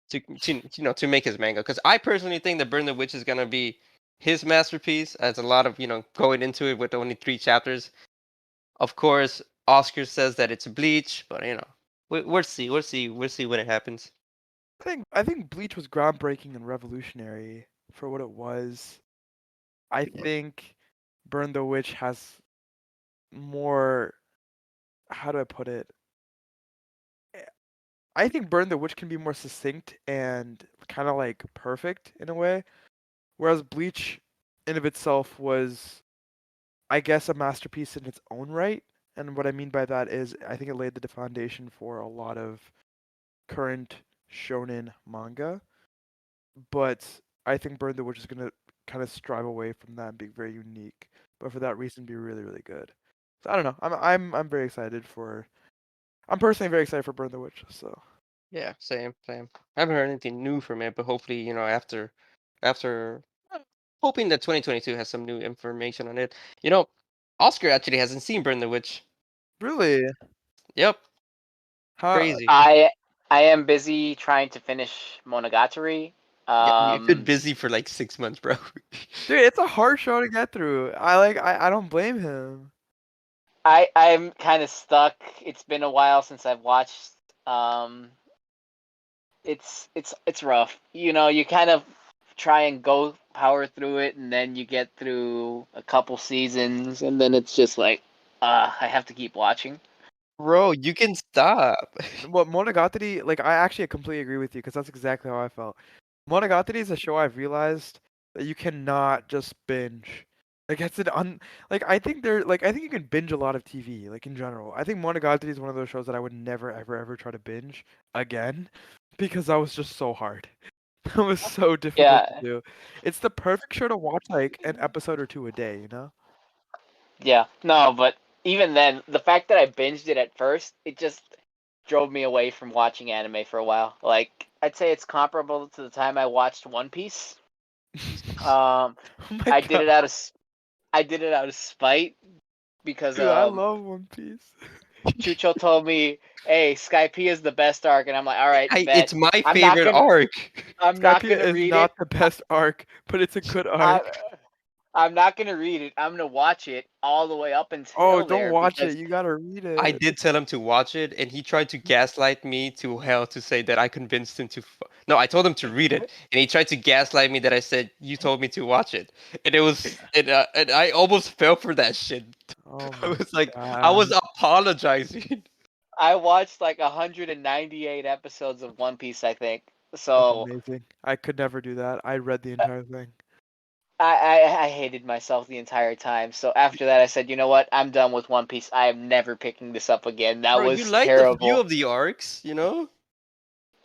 A: to make his manga because I personally think that Burn the Witch is gonna be his masterpiece. As a lot of going into it with only 3 chapters. Of course, Oscar says that it's Bleach, but we'll see, we'll see when it happens.
B: I think Bleach was groundbreaking and revolutionary for what it was. I think Burn the Witch has more. How do I put it? Eh, I think Burn the Witch can be more succinct and kind of like perfect in a way, whereas Bleach, in of itself, was, I guess, a masterpiece in its own right. And what I mean by that is, I think it laid the foundation for a lot of current shonen manga. But I think Burn the Witch is gonna kind of strive away from that and be very unique. but for that reason be really really good. So I don't know. I'm very excited for. I'm personally very excited for Burn the Witch. So
A: Yeah, same. I haven't heard anything new from it, but hopefully, after hoping that 2022 has some new information on it. Oscar actually hasn't seen Burn the Witch.
B: really,
A: Yep,
B: how
A: crazy.
C: I am busy trying to finish Monogatari.
A: Yeah, you've been busy for like 6 months, bro.
B: dude, it's a hard show to get through. I don't blame him.
C: I'm kind of stuck. It's been a while since I've watched. Um, it's rough. You kind of try and go power through it, and then you get through a couple seasons, and then it's just like, I have to keep watching.
A: Bro, you can stop.
B: What Monogatari, like I actually completely agree with you because that's exactly how I felt. Monogatari is a show I've realized that you cannot just binge. Like it's an like I think you can binge a lot of TV like in general. I think Monogatari is one of those shows that I would never ever ever try to binge again because that was just so hard. That was so difficult to
C: Yeah,
B: do. It's the perfect show to watch like an episode or two a day, you know?
C: yeah, no, but even then, the fact that I binged it at first, it just drove me away from watching anime for a while. Like, I'd say it's comparable to the time I watched One Piece. Um,
B: Oh my
C: I did
B: god.
C: it out of I did it out of spite because
B: Dude, I love One Piece.
C: Chucho told me, "Hey, Skype is the best arc," and I'm like, "All right,
A: It's
C: bet."
A: my
C: I'm not
A: favorite
C: gonna
A: arc.
C: I'm not
B: Skypiea
C: gonna
B: is
C: read it.
B: not the best arc, but it's a good
C: I
B: arc.
C: I'm not gonna read it. I'm gonna watch it all the way up
B: Oh,
C: until
B: don't
C: there
B: watch it.
C: because
B: You gotta read
A: I
B: it.
A: did tell him to watch it, and he tried to gaslight me to hell to say that I convinced him to. No, I told him to read it, and he tried to gaslight me that I said you told me to watch it, and and I almost fell for that shit.
B: Oh
A: I
B: my
A: was like, I was
B: god.
A: apologizing.
C: I watched like 198 episodes of One Piece, I think.
B: That's
C: So
B: amazing. I could never do that. I read the entire thing.
C: I hated myself the entire time. So after that, I said, you know what? I'm done with One Piece. I am never picking this up again. That
A: Bro, you
C: was
A: liked a few
C: terrible.
A: of the arcs, you know?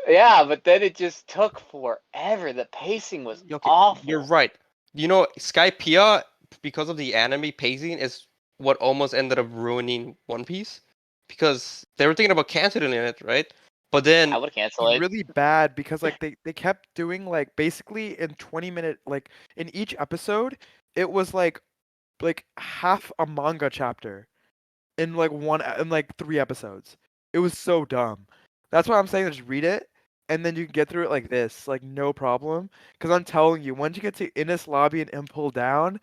C: Yeah, but then it just took forever. The pacing was
A: Okay, you're
C: awful.
A: right. Skypiea, because of the anime pacing, is what almost ended up ruining One Piece. Because they were thinking about canceling it, right? But
C: I
A: then,
C: would cancel
B: It's
C: it.
B: really bad because like they kept doing like basically in 20-minute like in each episode, it was like half a manga chapter in like in like 3 episodes. It was so dumb. That's why I'm saying just read it and then you can get through it like this, like no problem. Because I'm telling you, once you get to Innis Lobby and Impel Down,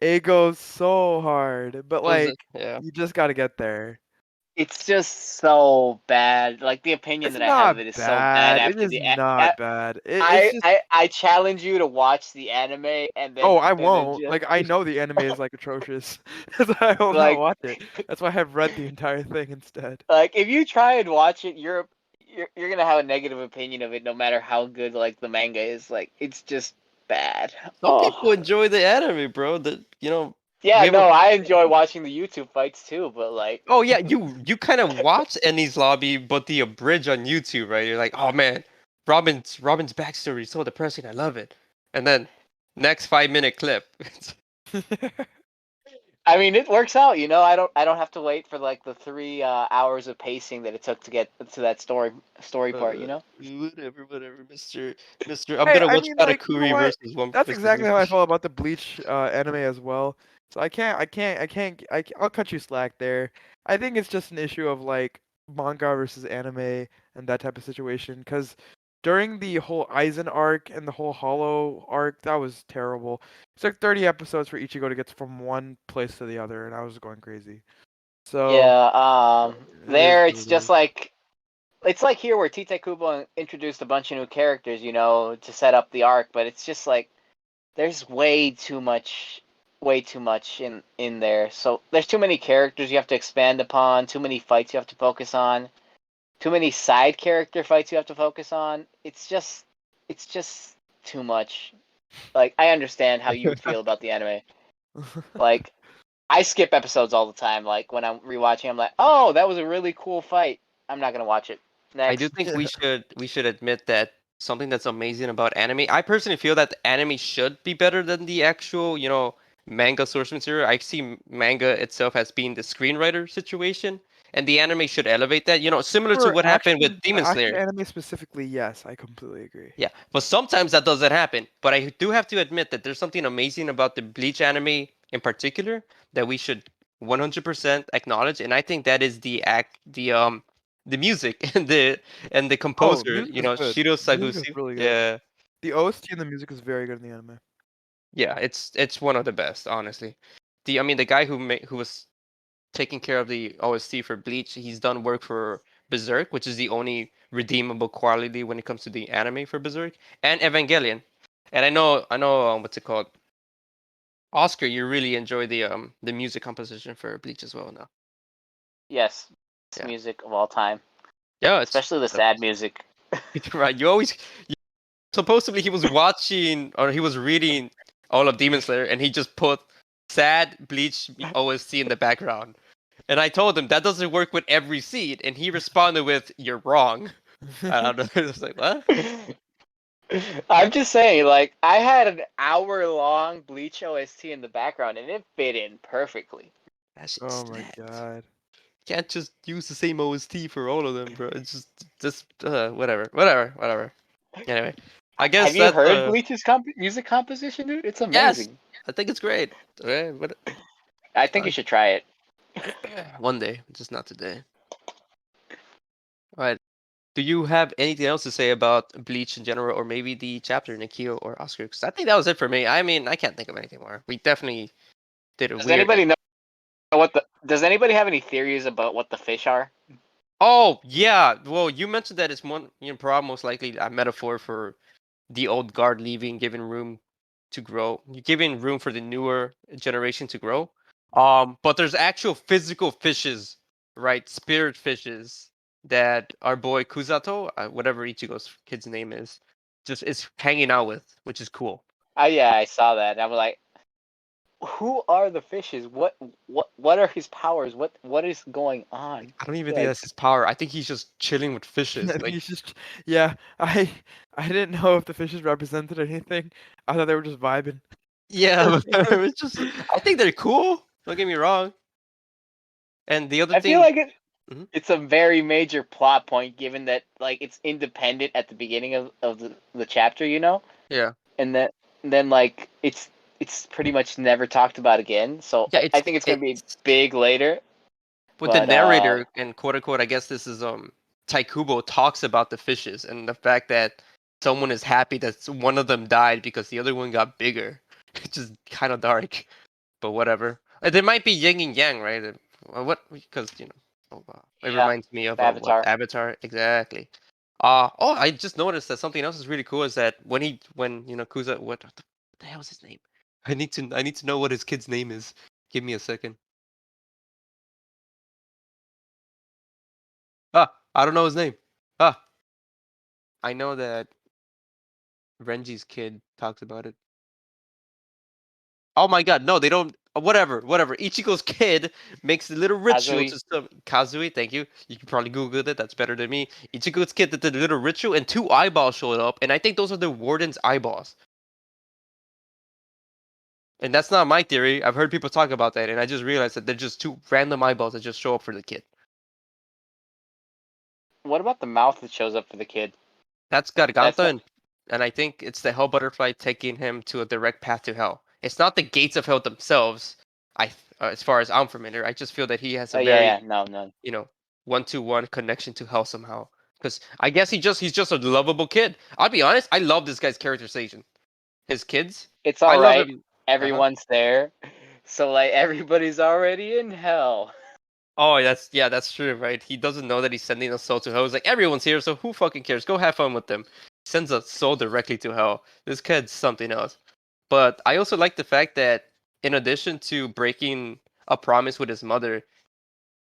B: it goes so hard. But
A: it was,
B: like
A: yeah.
B: you just gotta get there.
C: It's just so bad. Like the opinion
B: It's
C: that I have of
B: not
C: it is so bad
B: bad. It
C: after
B: is
C: the.
B: not bad. It's just
C: I challenge you to watch the anime
B: oh, I
C: and then
B: won't. Like I
C: just
B: know the anime is like atrocious. That's why I will not
C: like
B: watch it. That's why I've read the entire thing instead.
C: if you try and watch it, you're gonna have a negative opinion of it, no matter how good like the manga is. Like it's just bad.
A: Some people
C: Oh
A: enjoy the anime, bro.
C: yeah,
A: We have a.
C: no, I enjoy watching the YouTube fights too, but like
A: Oh yeah, you kind of watch Ennie's Lobby, but the abridged on YouTube, right? You're like, oh man, Robin's backstory is so depressing. I love it. And then next 5 minute clip.
C: I mean, it works out. I don't have to wait for like the 3 hours of pacing that it took to get to that story part.
A: Whatever, Mister. I'm
B: Hey,
A: gonna
B: I
A: watch
B: mean, like, you know
A: Katakuri
B: what?
A: versus one
B: That's
A: versus
B: exactly how I
A: Luffy.
B: felt about the Bleach anime as well. So I'll cut you slack there. I think it's just an issue of like manga versus anime and that type of situation. Because during the whole Aizen arc and the whole Hollow arc, that was terrible. It's like 30 episodes for Ichigo to get from one place to the other, and I was going crazy. So
C: Yeah,
B: it is
C: there
B: what
C: it's
B: it
C: just
B: is.
C: like it's like here where Tite Kubo introduced a bunch of new characters, to set up the arc, but it's just like there's way too much in there. So there's too many characters you have to expand upon, too many fights you have to focus on, too many side character fights you have to focus on. It's just too much. Like I understand how you would feel about the anime. Like I skip episodes all the time. Like when I'm rewatching, I'm like, oh, that was a really cool fight. I'm not gonna watch it.
A: I do
C: Next.
A: think we should admit that something that's amazing about anime. I personally feel that the anime should be better than the actual, manga source material. I see manga itself as being the screenwriter situation, and the anime should elevate that. Similar to
B: For
A: what happened with Demon
B: action
A: Slayer.
B: anime specifically, yes, I completely agree.
A: Yeah, but sometimes that doesn't happen. But I do have to admit that there's something amazing about the Bleach anime in particular that we should 100% acknowledge, and I think that is the music and the
B: Oh,
A: composer,
B: music is good.
A: Shiro
B: The music is
A: Saguchi.
B: really good.
A: Yeah,
B: The OST and the music is very good in the anime.
A: yeah, it's one of the best, honestly. The guy who was taking care of the OST for Bleach, he's done work for Berserk, which is the only redeemable quality when it comes to the anime for Berserk, and Evangelion. And I know, what's it called? Oscar, you really enjoy the music composition for Bleach as well now.
C: Yes, best
A: Yeah,
C: music of all time,
A: yeah, it's
C: especially the sad music.
A: right. Supposedly he was watching or he was reading all of Demon Slayer, and he just put sad Bleach OST in the background. And I told him that doesn't work with every seed, and he responded with, "You're wrong." I don't know. It's like, what?
C: I'm just saying, like, I had an hour-long Bleach OST in the background, and it fit in perfectly.
A: That shit
B: Oh my
A: slaps.
B: god.
A: Can't just use the same OST for all of them, bro. It's just whatever. Anyway, I guess
C: Have you
A: that's
C: heard Bleach's music composition, dude? It's
A: yes.
C: amazing.
A: I think it's great. Okay, but
C: I think you should try it.
A: one day, just not today. All right. Do you have anything else to say about Bleach in general, or maybe the chapter, Nikio or Oscar? Because I think that was it for me. I mean, I can't think of anything more. We definitely did a
C: Does
A: weird.
C: anybody know what the? Does anybody have any theories about what the fish are?
A: Oh yeah, well, you mentioned that it's one, probably most likely a metaphor for the old guard leaving, giving room to grow. You're giving room for the newer generation to grow. But there's actual physical fishes, right? Spirit fishes that our boy Kusato, whatever Ichigo's kid's name is, just is hanging out with, which is cool.
C: Oh yeah, I saw that. I was like, who are the fishes? What are his powers? What is going on?
A: I don't even think
C: Like,
A: that's his power. I think he's just chilling with
B: I
A: fishes.
B: think
A: Like,
B: he's just yeah. I didn't know if the fishes represented anything. I thought they were just vibing.
A: yeah, but it's just. I think they're cool. Don't get me wrong. And the other
C: I feel
A: thing.
C: like
A: Mhm,
C: it's a very major plot point, given that like it's independent at the beginning of the chapter,
A: yeah,
C: and then like it's pretty much never talked about again. So
A: yeah.
C: I think it's gonna be
A: It's
C: big later.
A: But the
C: But
A: narrator and quote unquote, I guess this is Taikubo talks about the fishes and the fact that someone is happy that one of them died because the other one got bigger. It's just kind of dark, but whatever. There might be yin and yang, right? What? Because oh, wow. It
C: yeah,
A: reminds me of what
C: Avatar.
A: Avatar exactly. Oh, I just noticed that something else is really cool is that when Kuza, what the hell is his name? I need to know what his kid's name is. Give me a second. I don't know his name. Ah, I know that Renji's kid talks about it. Oh my god, no, they don't. Whatever. Ichigo's kid makes a little ritual
C: Azui.
A: to some Kazui. Thank you. You can probably Google it. That's better than me. Ichigo's kid did the little ritual, and two eyeballs showed up, and I think those are the warden's eyeballs. And that's not my theory. I've heard people talk about that, and I just realized that they're just two random eyeballs that just show up for the kid.
C: What about the mouth that shows up for the kid?
A: That's
C: That's
A: Garganta,
C: not.
A: and I think it's the Hell Butterfly taking him to a direct path to hell. It's not the gates of hell themselves. As far as I'm familiar, I just feel that he has a
C: Oh yeah,
A: very,
C: yeah. No, no.
A: you know, one-to-one connection to hell somehow. Because I guess he's just a lovable kid. I'll be honest, I love this guy's characterization. His kids,
C: It's
A: I
C: all
A: love
C: right.
A: him. Uh huh.
C: Everyone's there, so like everybody's already in hell.
A: Oh, that's true, right? He doesn't know that he's sending a soul to hell. He's like, everyone's here, so who fucking cares? Go have fun with them. Sends a soul directly to hell. This kid's something else. But I also like the fact that in addition to breaking a promise with his mother,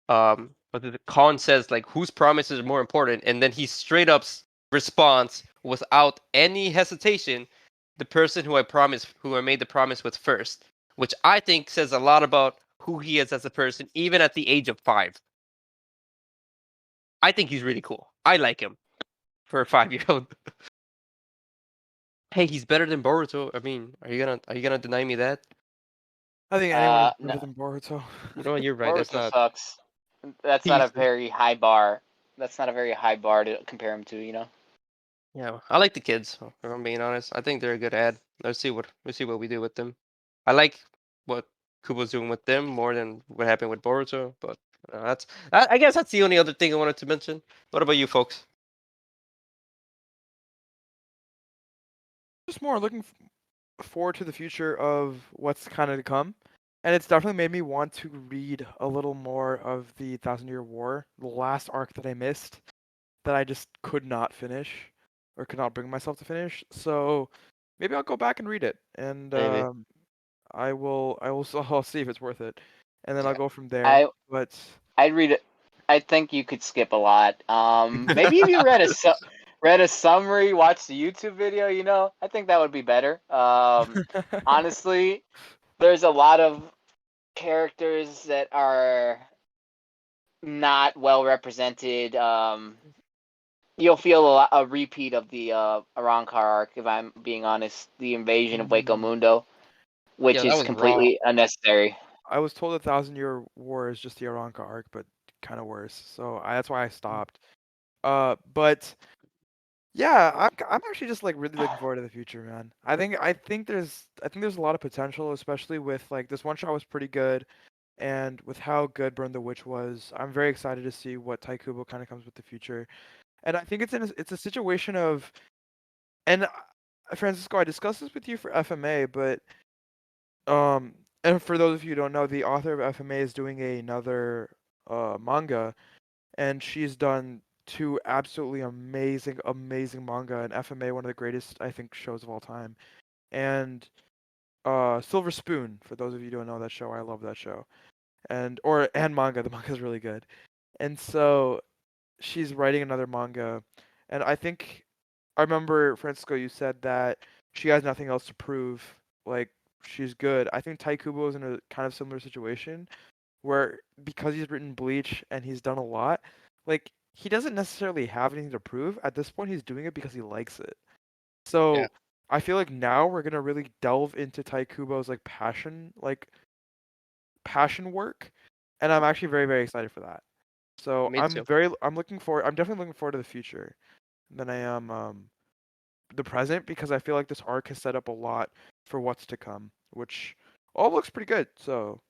A: but the Khan says like whose promise is more important, and then he straight up responds without any hesitation, the person who I made the promise with first, which I think says a lot about who he is as a person, even at the age of 5. I think he's really cool. I like him for a 5-year old. Hey, he's better than Boruto. I mean, are you gonna deny me that?
B: I think anyone is
C: No,
B: better than Boruto.
A: You know what? You're right. That's
C: Boruto
A: not.
C: sucks. That's not a
A: He's
C: very high bar. That's not a very high bar to compare him to, you know.
A: Yeah, I like the kids. If I'm being honest, I think they're a good ad. Let's see what we do with them. I like what Kubo's doing with them more than what happened with Boruto. But I guess that's the only other thing I wanted to mention. What about you folks?
B: Just more looking forward to the future of what's kind of to come. And it's definitely made me want to read a little more of the Thousand Year War, the last arc that I missed, that I just could not finish or could not bring myself to finish. So maybe I'll go back and read it, and
A: Maybe.
B: I'll see if it's worth it, and then I'll
C: Yeah.
B: go from there.
C: I
B: But
C: I'd read it. I think you could skip a lot. Maybe if you read a summary, watch the YouTube video, you know, I think that would be better. Honestly, there's a lot of characters that are not well represented. You'll feel a repeat of the Arrancar arc, if I'm being honest, the invasion of Waco
B: Mm,
C: Mundo,
A: Yeah,
C: which
A: that
C: is
A: was raw.
C: completely unnecessary.
B: I was told the Thousand Year War is just the Aranka arc, but kind of worse. So that's why I stopped. But yeah, I'm actually just like really looking forward to the future, man. I think there's a lot of potential, especially with like this one shot was pretty good, and with how good Burn the Witch was, I'm very excited to see what Taikubo kind of comes with the future. And I think it's a situation of and Francisco, I discussed this with you for FMA, but um and for those of you who don't know, the author of FMA is doing another manga, and she's done two absolutely amazing manga, and FMA, one of the greatest I think shows of all time. And Silver Spoon, for those of you who don't know that show, I love that show. And manga, the manga is really good. And so she's writing another manga, and I remember Francisco, you said that she has nothing else to prove, like she's good. I think Taikubo is in a kind of similar situation where because he's written Bleach and he's done a lot, like he doesn't necessarily have anything to prove. At this point, he's doing it because he likes it.
A: Yeah,
B: So I feel like now we're gonna really delve into Taikubo's passion work, and I'm actually very excited for that. So
A: me too.
B: I'm definitely looking forward to the future than I am the present, because I feel like this arc has set up a lot for what's to come, which all looks pretty good. So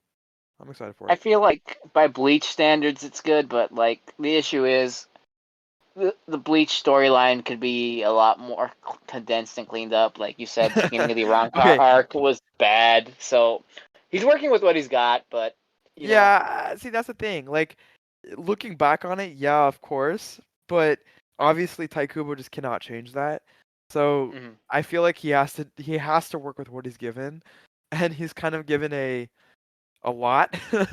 B: I'm excited for
C: I
B: it.
C: feel like by Bleach standards, it's good, but like the issue is the Bleach storyline could be a lot more condensed and cleaned up. Like you said, the beginning of the Rancor
B: Okay,
C: arc was bad, so he's working with what he's got. But you know,
B: yeah, see, that's the thing. Like, looking back on it, yeah, of course, but obviously Taikubo just cannot change that. So
C: mhm.
B: I feel like he has to work with what he's given, and he's kind of given a lot to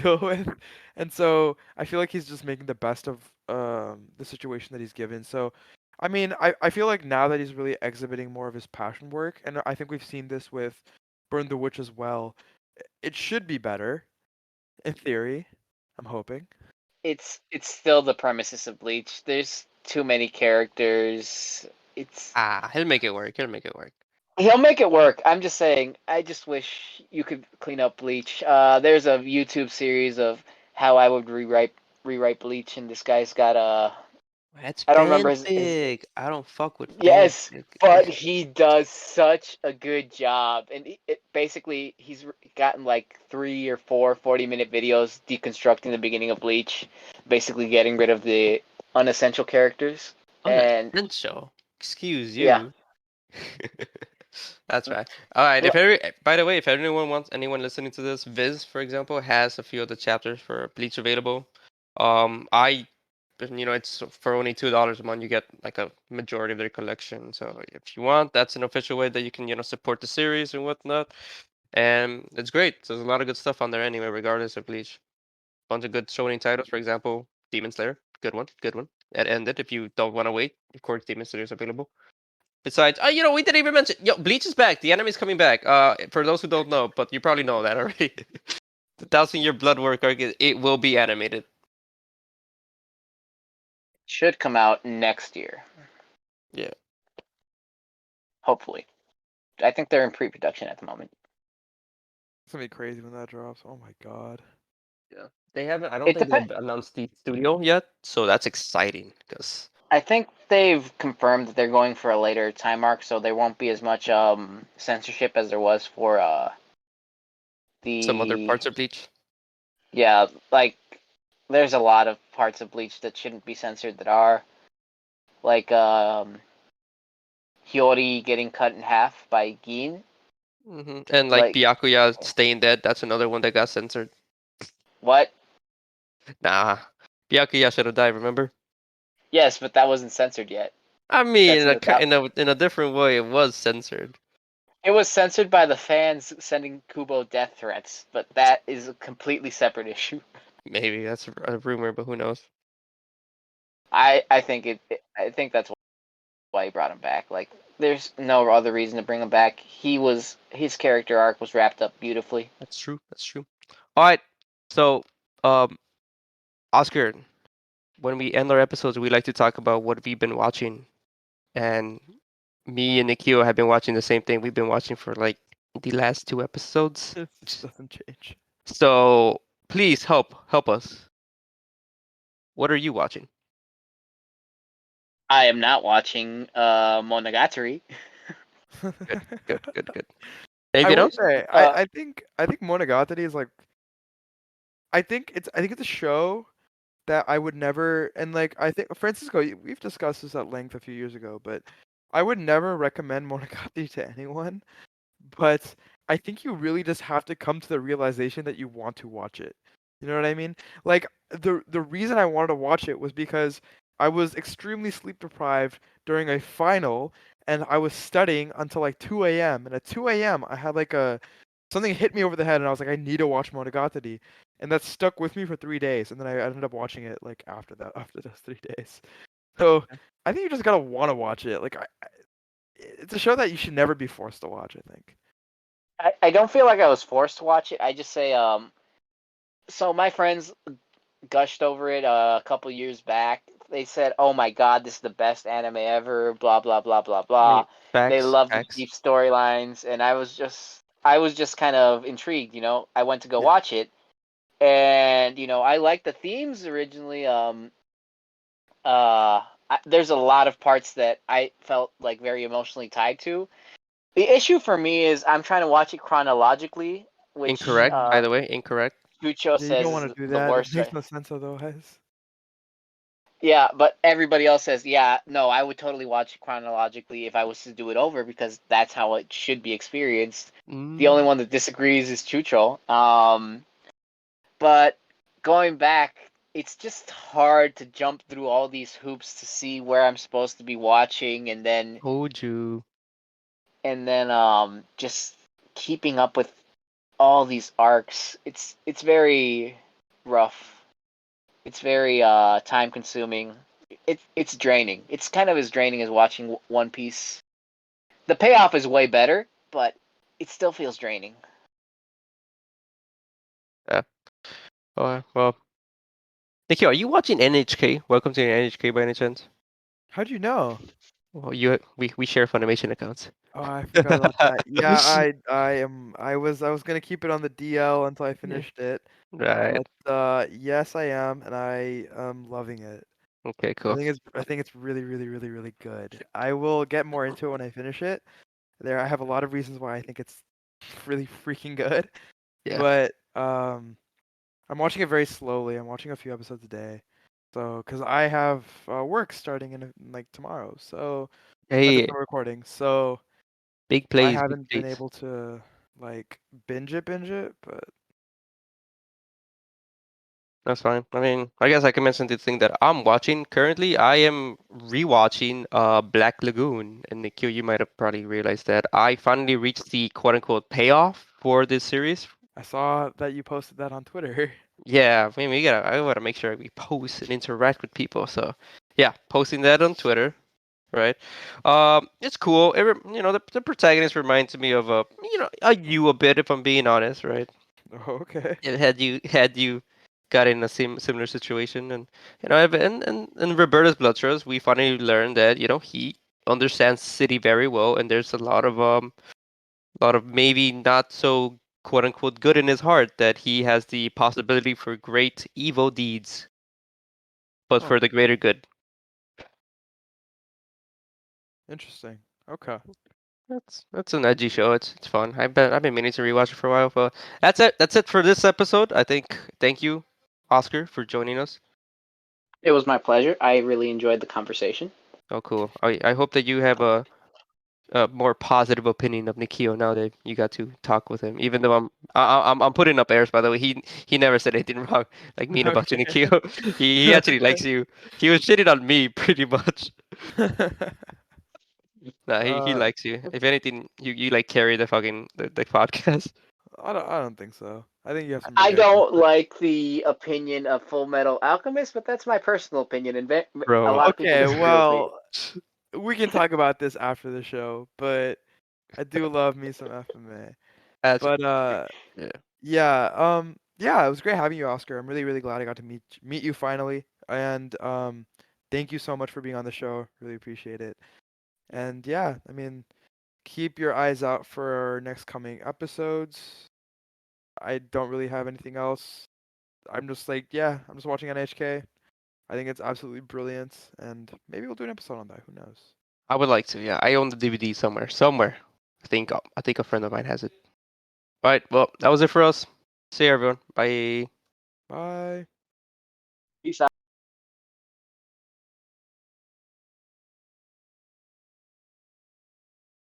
B: deal with. And so I feel like he's just making the best of the situation that he's given. So I mean, I feel like now that he's really exhibiting more of his passion work, and I think we've seen this with Burn the Witch as well, it should be better in theory. I'm hoping.
C: It's still the premises of Bleach. There's too many characters. It's
A: He'll make it work. He'll make it work.
C: He'll make it work. I'm just saying. I just wish you could clean up Bleach. There's a YouTube series of how I would rewrite Bleach, and this guy's got a
A: That's
C: I don't remember his
A: fanfic. I don't fuck with
C: yes,
A: fanfic.
C: but he does such a good job, and basically he's gotten like 3 or 4 40-minute videos deconstructing the beginning of Bleach, basically getting rid of the unessential characters, and
A: Unessential. Excuse
C: yeah.
A: you. That's right. All right.
C: Well,
A: By the way, if anyone listening to this, Viz, for example, has a few of the chapters for Bleach available. I, it's for only $2 a month. You get like a majority of their collection. So if you want, that's an official way that you can, support the series and whatnot. And it's great. There's a lot of good stuff on there anyway, regardless of Bleach. Bunch of good shonen titles, for example, Demon Slayer, good one, good one. It ended. If you don't want to wait, of course, Demon Slayer is available. Besides, we didn't even mention. Yo, Bleach is back. The anime's coming back. For those who don't know, but you probably know that already. The Thousand Year Blood Work arc, it will be animated.
C: should come out next year,
A: Yeah.
C: hopefully. I think they're in pre-production at the moment.
B: It's gonna be crazy when that drops. Oh my god.
A: Yeah. They haven't. I don't
C: It
A: think
C: depends.
A: they've announced the studio yet, so that's exciting because
C: I think they've confirmed that they're going for a later time arc, so there won't be as much censorship as there was for
A: some other
C: the
A: parts of Bleach.
C: yeah, like there's a lot of parts of Bleach that shouldn't be censored that are like Hiyori getting cut in half by Gin.
A: And like
C: Like
A: Byakuya staying dead, that's another one that got censored.
C: what?
A: Nah, Byakuya should have died. Remember?
C: Yes, but that wasn't censored yet.
A: I mean,
C: That's no that
A: in a different way, it was censored.
C: it was censored by the fans sending Kubo death threats, but that is a completely separate issue.
A: Maybe that's a rumor, but who knows?
C: I think I think that's why he brought him back. Like there's no other reason to bring him back. His character arc was wrapped up beautifully.
A: That's true. That's true. All right. So, um, Oscar, when we end our episodes, we like to talk about what we've been watching, and me and Nikio have been watching the same thing we've been watching for like the last two episodes.
B: It doesn't change.
A: So please help us. What are you watching?
C: I am not watching Monogatari.
A: Good.
B: I
A: Anything
B: will
A: else?
B: say,
C: Uh,
B: I think Monogatari is like I think it's a show that I would never, and like I think Francisco, we've discussed this at length a few years ago, but I would never recommend Monogatari to anyone. But I think you really just have to come to the realization that you want to watch it. You know what I mean? Like the reason I wanted to watch it was because I was extremely sleep deprived during a final and I was studying until like 2 a.m. And at 2 a.m. I had like a something hit me over the head and I was like I need to watch Monogatari. And that stuck with me for 3 days and then I ended up watching it like after that after those 3 days. So I think you just gotta want to watch it. Like it's a show that you should never be forced to watch, I think.
C: I don't feel like I was forced to watch it. I just say so my friends gushed over it a couple years back. They said, "Oh my god, this is the best anime ever." Blah blah blah blah
A: I
C: blah.
A: mean,
C: They
A: facts,
C: love the
A: facts.
C: deep storylines, and I was just kind of intrigued. You know, I went to go
B: Yeah.
C: watch it, and you know, I liked the themes originally. There's a lot of parts that I felt like very emotionally tied to. The issue for me is I'm trying to watch it chronologically, which
A: Incorrect,
B: Mm.
A: by the way, incorrect.
C: Chucho
B: Yeah, you
C: says
B: don't
C: is
B: want to do
C: the
B: that. It
C: worst.
B: makes no sense otherwise.
C: Yeah, but everybody else says, yeah, no, I would totally watch it chronologically if I was to do it over because that's how it should be experienced. The only
A: Mm,
C: one that disagrees is Chucho. But going back, it's just hard to jump through all these hoops to see where I'm supposed to be watching,
A: told you.
C: and then just keeping up with all these arcs. It's very rough. It's very time consuming. It's draining. It's kind of as draining as watching One Piece. The payoff is way better, but it still feels draining.
A: Yeah. Well, Nikki, are you watching NHK? Welcome to NHK by any chance?
B: How'd you know?
A: Well, we share Funimation accounts.
B: Oh, I forgot about that. Yeah, I was gonna keep it on the DL until I
A: Yeah.
B: finished it.
A: Right.
B: But yes I am and I am loving it.
A: Okay, cool.
B: I think it's really, really, really, really good. I will get more into it when I finish it. There I have a lot of reasons why I think it's really freaking good.
A: Yeah.
B: But I'm watching it very slowly. I'm watching a few episodes a day. So, because I have work starting in like tomorrow. So, at the
A: Hey,
B: time of recording. So,
A: big
B: I
A: plays, big
B: haven't been
A: plays.
B: able to like binge it, but
A: That's fine. I mean, I guess I can mention the thing that I'm watching currently. I am rewatching Black Lagoon, and Nikhil, you might have probably realized that I finally reached the quote unquote payoff for this series.
B: I saw that you posted that on Twitter.
A: Yeah, I mean, I gotta make sure we post and interact with people. So, yeah, posting that on Twitter, right? It's cool. The protagonist reminds me of a you a bit, if I'm being honest, right?
B: Oh, okay.
A: It had you got in a similar situation, and and Roberta's Blood Trust, we finally learned that he understands city very well, and there's a lot of maybe not so quote unquote good in his heart that he has the possibility for great evil deeds, but
B: Huh.
A: for the greater good.
B: Interesting. Okay.
A: That's an edgy show. It's fun. I've been meaning to rewatch it for a while. But that's it. That's it for this episode. I think. Thank you, Oscar, for joining us.
C: It was my pleasure. I really enjoyed the conversation.
A: Oh, cool. I hope that you have a more positive opinion of Nikio now that you got to talk with him. Even though I'm putting up airs, by the way. He never said anything wrong, like mean about you,
B: Okay.
A: Nikio. He actually likes you. He was shitting on me pretty much. Nah, he
B: uh,
A: likes you. If anything, you like carry the podcast.
B: I don't think so. I think you have some
C: I
B: really good
C: don't
B: points.
C: like the opinion of Full Metal Alchemist, but that's my personal opinion, and a
A: Bro.
C: lot of people
B: Okay,
C: disagree with me.
B: well, we can talk about this after the show, but I do love me some FMA.
A: As
B: But
A: yeah.
B: yeah, it was great having you, Oscar. I'm really, really glad I got to meet you finally. And thank you so much for being on the show. Really appreciate it. And yeah, I mean, keep your eyes out for our next coming episodes. I don't really have anything else. I'm just like, yeah, I'm just watching NHK. I think it's absolutely brilliant, and maybe we'll do an episode on that. Who knows?
A: I would like to. Yeah, I own the DVD somewhere. Somewhere. I think a friend of mine has it. All right. Well, that was it for us. See you, everyone. Bye.
B: Bye.